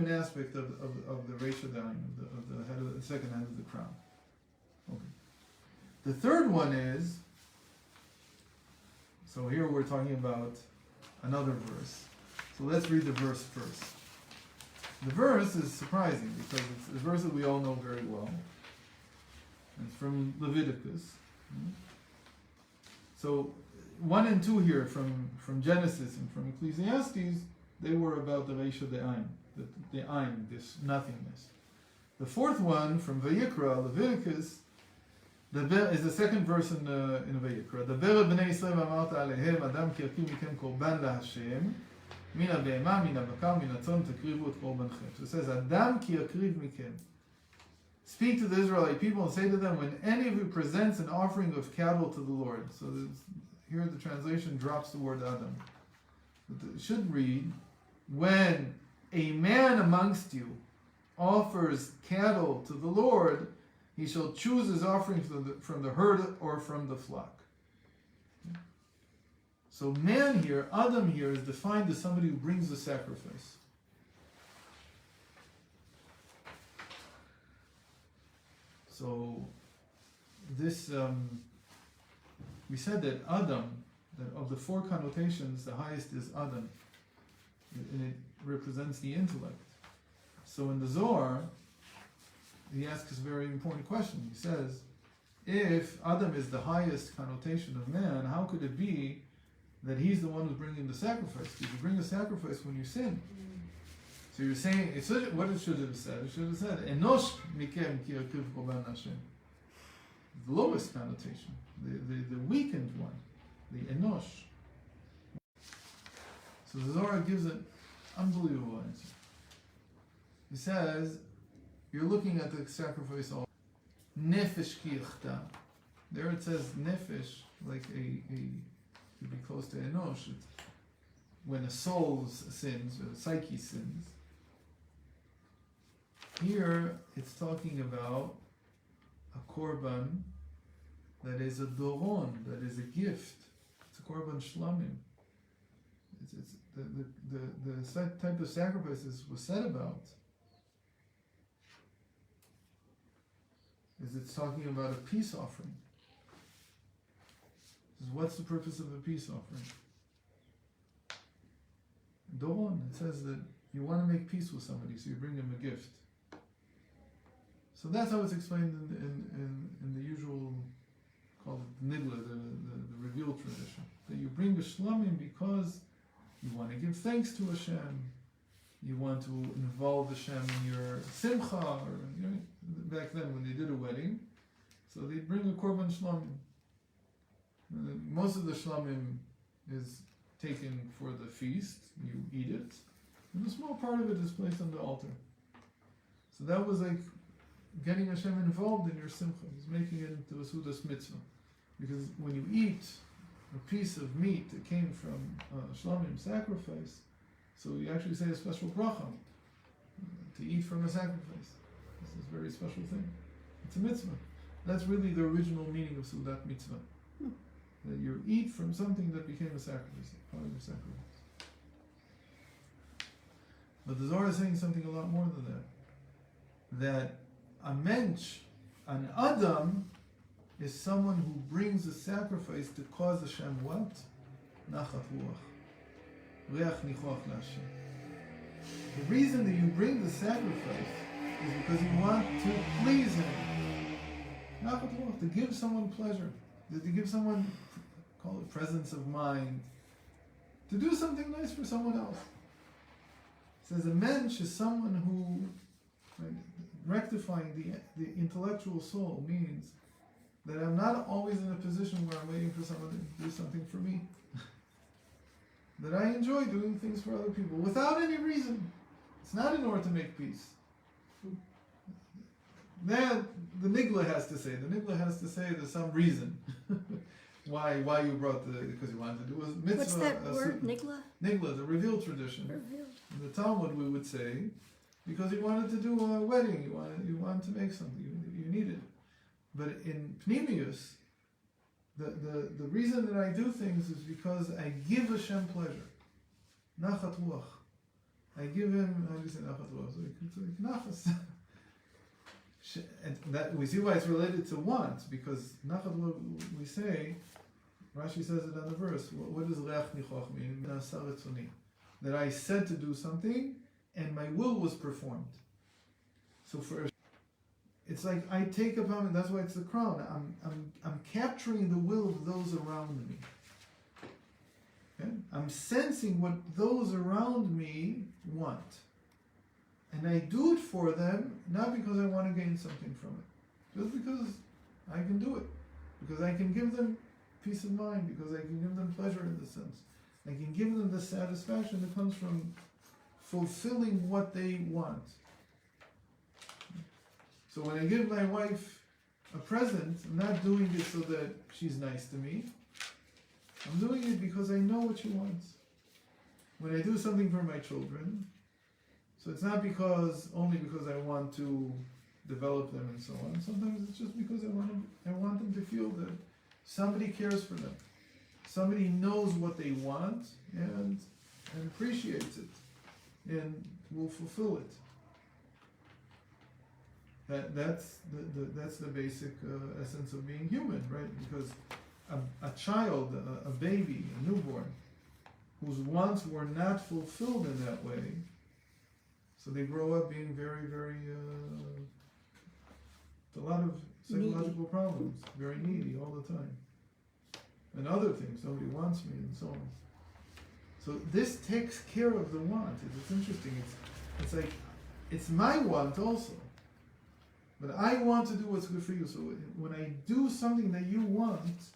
aspect of the Reisha Dain, of the head of the second head of the crown. Okay. The third one is. So here we're talking about another verse. So let's read the verse first. The verse is surprising because it's a verse that we all know very well. It's from Leviticus. So 1 and 2 here from Genesis and from Ecclesiastes, they were about the Reisha De'ayin, the Ein, this nothingness. The fourth one from Vayikra, Leviticus, is the second verse in Vayikra. דבר אל בני ישראל ואמרת עליהם, אדם כי יקריב מכם קורבן להשם, מן הבהמה, מן הבקר, מן הצאן, תקריבו את קורבנכם. So it says, אדם כי יקריב מכם. Speak to the Israelite people and say to them, when any of you presents an offering of cattle to the Lord. So here the translation drops the word Adam. But it should read, when a man amongst you offers cattle to the Lord, he shall choose his offering from the herd or from the flock. So man here, Adam here, is defined as somebody who brings the sacrifice. So this, we said that Adam, that of the four connotations, the highest is Adam, and it represents the intellect. So in the Zohar, he asks a very important question. He says, if Adam is the highest connotation of man, how could it be that he's the one who's bringing the sacrifice? Because you bring a sacrifice when you sin. So you're saying, what it should have said? It should have said, Enosh mikem ki yakriv korban Hashem. The lowest connotation, the weakened one, the Enosh. So the Zohar gives an unbelievable answer. He says, you're looking at the sacrifice of nefesh ki yachta. There it says nefesh, like to be close to Enosh. When a soul sins, or a psyche sins. Here, it's talking about a korban that is a doron, that is a gift. It's a korban shlamim. It's the type of sacrifices was said about is it's talking about a peace offering. What's the purpose of a peace offering? Doron, it says that you want to make peace with somebody, so you bring them a gift. So that's how it's explained in the usual, called nidla, the revealed tradition. That you bring the shlamim because you want to give thanks to Hashem, you want to involve Hashem in your simcha, or back then when they did a wedding, so they'd bring a korban shlamim. Most of the shlamim is taken for the feast, you eat it, and a small part of it is placed on the altar. So that was like getting Hashem involved in your simcha. He's making it into a sudas mitzvah. Because when you eat a piece of meat that came from shlamim sacrifice, so you actually say a special bracha to eat from a sacrifice. This is a very special thing. It's a mitzvah. That's really the original meaning of sudat mitzvah. That you eat from something that became a sacrifice, part of your sacrifice. But the Zohar is saying something a lot more than that. That a Mensch, an Adam, is someone who brings a sacrifice to cause Hashem what? Nachat ruach. Reach nichoach l'Hashem. The reason that you bring the sacrifice is because you want to please Him. Nachat ruach, to give someone pleasure. To give someone, call it presence of mind. To do something nice for someone else. It says a Mensch is someone who, right, rectifying the intellectual soul means that I'm not always in a position where I'm waiting for someone to do something for me. That I enjoy doing things for other people without any reason. It's not in order to make peace. That the nigla has to say. The nigla has to say there's some reason why you brought because you wanted to do a mitzvah. What's that word, nigla? Nigla, the revealed tradition. Revealed. In the Talmud, we would say, because you wanted to do a wedding, you wanted to make something, you needed. But in Pnimius, the reason that I do things is because I give Hashem pleasure. Nachat ruach. I give Him, how do you say nachat ruach? So nachas. And that, we see why it's related to want, because nachat ruach, we say, Rashi says it on the verse, what does reach nichoach mean? That I said to do something, and my will was performed. So it's like I take upon me. That's why it's the crown. I'm capturing the will of those around me. Okay? I'm sensing what those around me want. And I do it for them, not because I want to gain something from it, just because I can do it. Because I can give them peace of mind, because I can give them pleasure in the sense. I can give them the satisfaction that comes from fulfilling what they want. So when I give my wife a present, I'm not doing it so that she's nice to me. I'm doing it because I know what she wants. When I do something for my children, so it's not only because I want to develop them and so on. Sometimes it's just because I want them to feel that somebody cares for them. Somebody knows what they want and appreciates it and will fulfill it. That's the basic essence of being human, right? Because a child, a baby, a newborn, whose wants were not fulfilled in that way, so they grow up being very, very, a lot of psychological problems, very needy all the time. And other things, nobody wants me and so on. So this takes care of the want. It's interesting, it's like, it's my want also. But I want to do what's good for you. So when I do something that you want,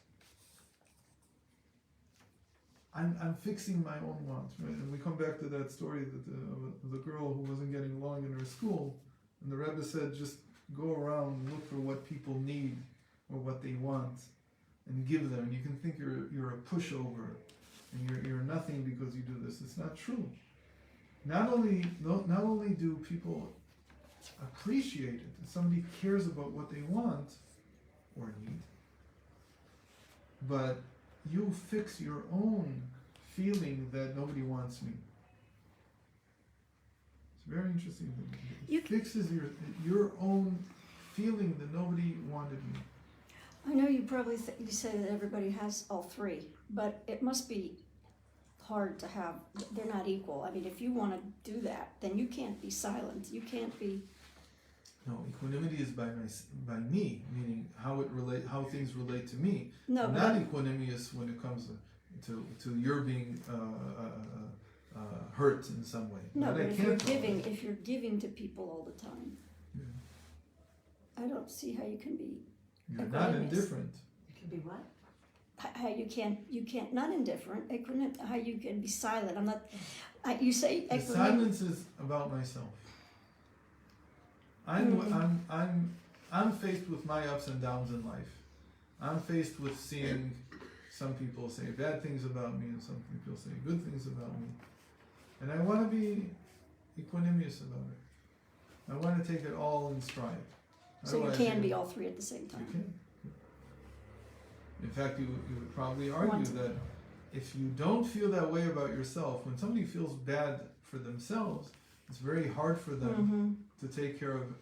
I'm fixing my own want, right? And we come back to that story that of the girl who wasn't getting along in her school, and the Rebbe said, just go around and look for what people need or what they want, and give them. And you can think you're a pushover, and you're nothing because you do this. It's not true. Not only do people appreciate it, if somebody cares about what they want or need, but you fix your own feeling that nobody wants me. It's very interesting. It fixes your own feeling that nobody wanted me. I know you probably you say that everybody has all three, but it must be hard to have. They're not equal. I mean, if you want to do that, then you can't be silent. You can't be. No, equanimity is by me, meaning how things relate to me. No, I'm not equanimous when it comes to your being hurt in some way. No, but if you're giving to people all the time, yeah. I don't see how you can be. You're not indifferent. It can be what? How you can't not indifferent. How you can be silent. I'm not. You say the silence is about myself. I'm faced with my ups and downs in life. I'm faced with seeing some people say bad things about me and some people say good things about me. And I want to be equanimous about it. I want to take it all in stride. So you Otherwise can be all three at the same time. You can. In fact, you would probably argue that if you don't feel that way about yourself, when somebody feels bad for themselves, it's very hard for them to take care of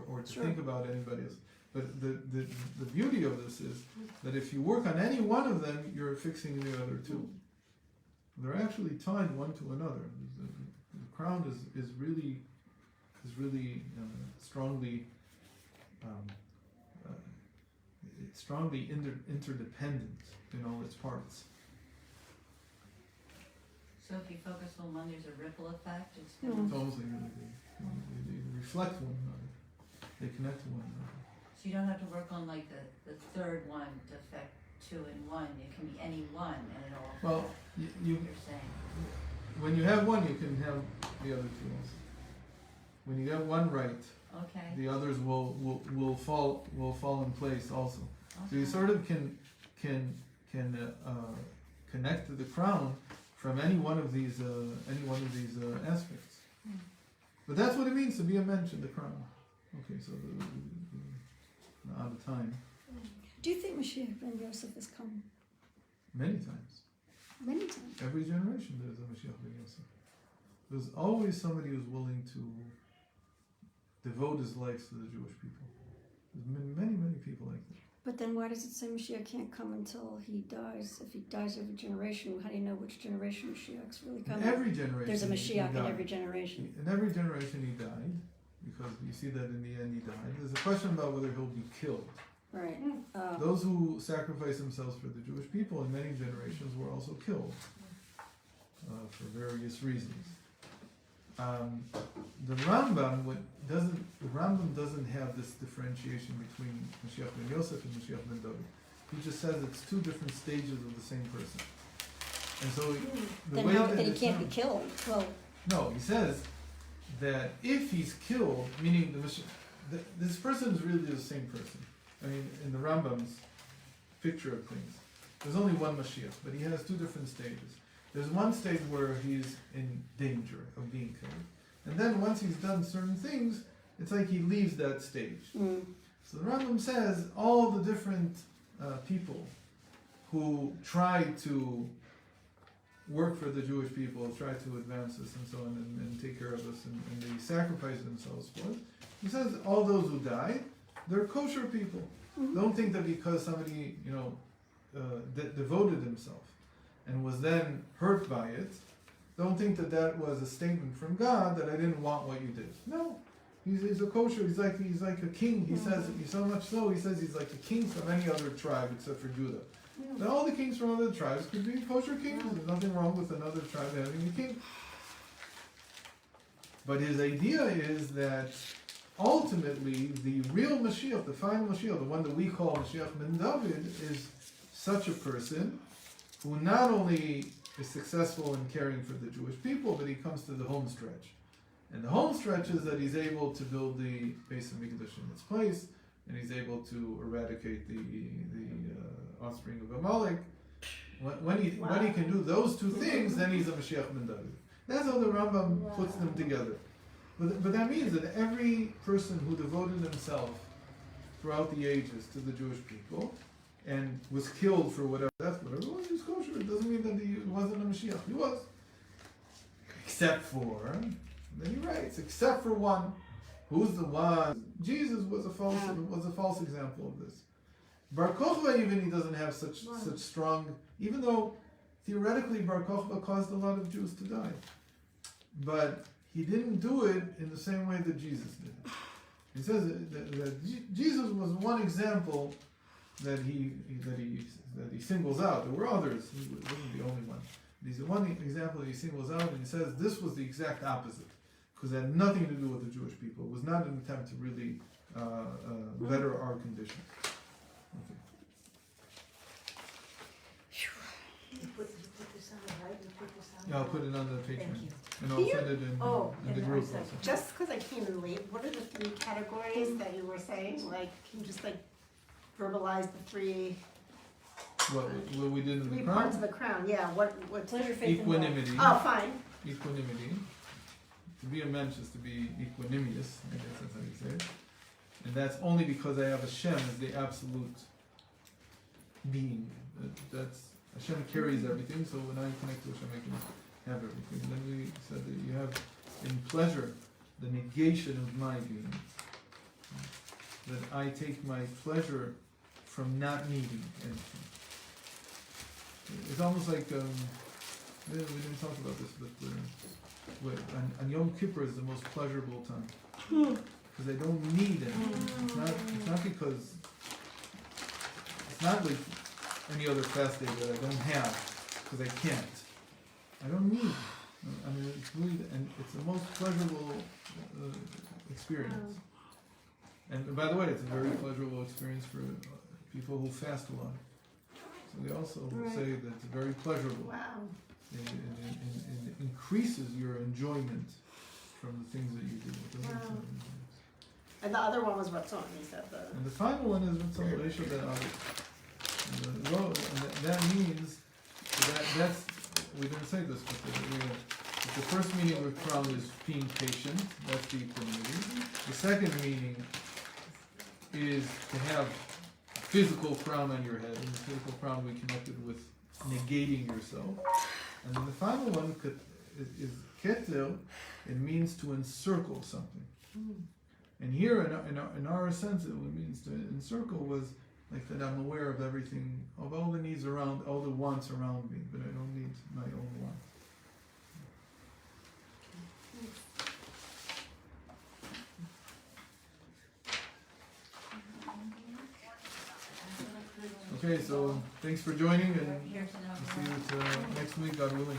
or to think about anybody else. But the beauty of this is that if you work on any one of them, you're fixing the other two. They're actually tied one to another. The crown is really strongly it's strongly interdependent in all its parts. So if you focus on one, there's a ripple effect. It's It's almost like they reflect one another. They connect to one another. So you don't have to work on like the third one to affect two and one. It can be any one and it all. Well, you're saying. when you have one, you can have the other two also. When you get one right, Okay. the others will fall in place also. Okay. So you sort of can connect to the crown from any one of these aspects. But that's what it means to be a Mensch in the crown. Okay, so we're out of time. Do you think Mashiach ben Yosef has come? Many times. Many times. Every generation there's a Mashiach ben Yosef. There's always somebody who's willing to devote his life to the Jewish people. There's many people like that. But then why does it say Mashiach can't come until he dies? If he dies every generation, how do you know which generation Mashiach's really coming? In every generation. There's a Mashiach he in died. every generation. In every generation he died, because you see that in the end he died. There's a question about whether he'll be killed. Right. Those who sacrificed themselves for the Jewish people in many generations were also killed for various reasons. the Rambam doesn't have this differentiation between Mashiach ben Yosef and Mashiach ben David. He just says it's two different stages of the same person. And so the Then way how, that then he it's can't be done- killed, well, No, he says that if he's killed, meaning this person is really the same person. I mean, in the Rambam's picture of things, there's only one Mashiach, but he has two different stages. There's one stage where he's in danger of being killed, and then once he's done certain things, it's like he leaves that stage. So the Rambam says all the different people who try to work for the Jewish people, try to advance us and so on, and take care of us, and they sacrifice themselves for us. He says all those who died, they're kosher people. Don't think that because somebody, devoted himself and was then hurt by it, don't think that that was a statement from God that I didn't want what you did. No, he's a kosher. He's like a king. He says so much so. He says he's like a king from any other tribe except for Judah. Now all the kings from other tribes could be kosher kings. There's nothing wrong with another tribe having a king. But his idea is that ultimately the real Mashiach, the final Mashiach, the one that we call Mashiach ben David, is such a person who not only is successful in caring for the Jewish people, but he comes to the home stretch. And the home stretch is that he's able to build the Beis HaMikdash in its place, and he's able to eradicate the offspring of Amalek. When he can do those two things, then he's a Mashiach ben David. That's how the Rambam puts them together. But that means that every person who devoted himself throughout the ages to the Jewish people and was killed for whatever, well, he was kosher. It doesn't mean that he wasn't a Mashiach. He was. Except for, then he writes, except for one. Who's the one? Jesus was a false example of this. Bar Kochba, even he doesn't have such strong, even though theoretically Bar Kochba caused a lot of Jews to die. But he didn't do it in the same way that Jesus did it. He says that Jesus was one example that he singles out. There were others. He wasn't the only one. He's the one example that he singles out, and he says this was the exact opposite, because it had nothing to do with the Jewish people. It was not an attempt to really better our condition. Okay. You put this on, right? You put this on. Yeah, I'll put it on the Patreon. Thank you. And I'll Can you- send it in the and group I said- also. Just because I came in late, what are the three categories that you were saying? Like, can you just verbalize the three What we did in the parts of crown? the crown? Yeah, what? Pleasure, faith, and love. Equanimity. Oh, fine. Equanimity. To be a mensch is to be equanimous. I guess that's how you say it. And that's only because I have Hashem as the absolute being. That's Hashem carries everything. So when I connect to Hashem, I can have everything. And then we said that you have in pleasure the negation of my being. That I take my pleasure from not needing anything. It's almost like we didn't talk about this, but on Yom Kippur is the most pleasurable time because I don't need anything. It's not because it's not like any other fast day that I don't have because I can't. I don't need. I mean, it's really, and it's the most pleasurable experience. And by the way, it's a very pleasurable experience for people who fast a lot. So they also say that it's very pleasurable. Wow. It increases your enjoyment from the things that you do. Wow. And the other one was what song? You said the. And the final one is Mitzvah Reisha Ben Avi. And that means that's we didn't say this, but the first meaning of crown is being patient. That's the equanimity. The second meaning is to have a physical crown on your head, and the physical crown we connected with negating yourself. And then the final one is keter. It means to encircle something. And here, in our sense, it means to encircle was like that I'm aware of everything, of all the needs around, all the wants around me, but I don't need my own wants. Okay, so thanks for joining, and We're here to know we'll see you next week, God willing.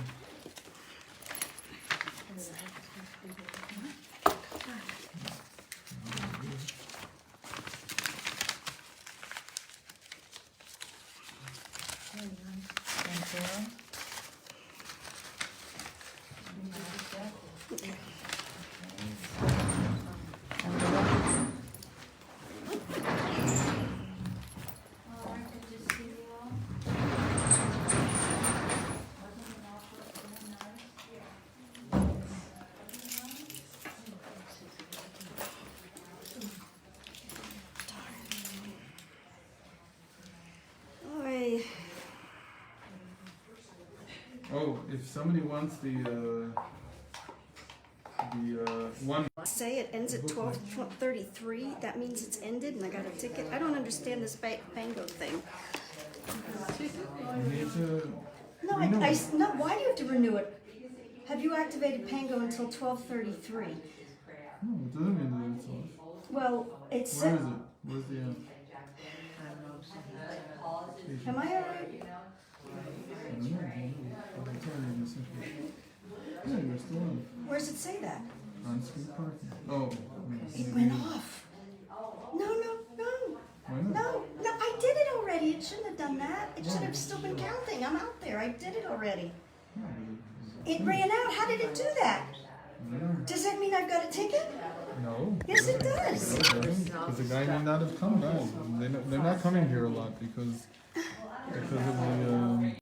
if somebody wants the one. Say it ends at 12:33, that means it's ended and I got a ticket. I don't understand this Pango thing. You need to. No, renew it. no, why do you have to renew it? Have you activated Pango until 12:33? No, it doesn't mean that it's off. Well, it's Where set. is it? Where's the end? Am I alright? I don't know. I'm telling you, this is- Yeah, you're still on. Where's it say that? On street parking. Oh. It went off. No. Why not? No, I did it already. It shouldn't have done that. It should have still been counting. I'm out there. I did it already. No, It ran out. How did it do that? Does that mean I've got a ticket? No. Yes, it does. Because the guy may not have come, guys. They're not coming here a lot because of the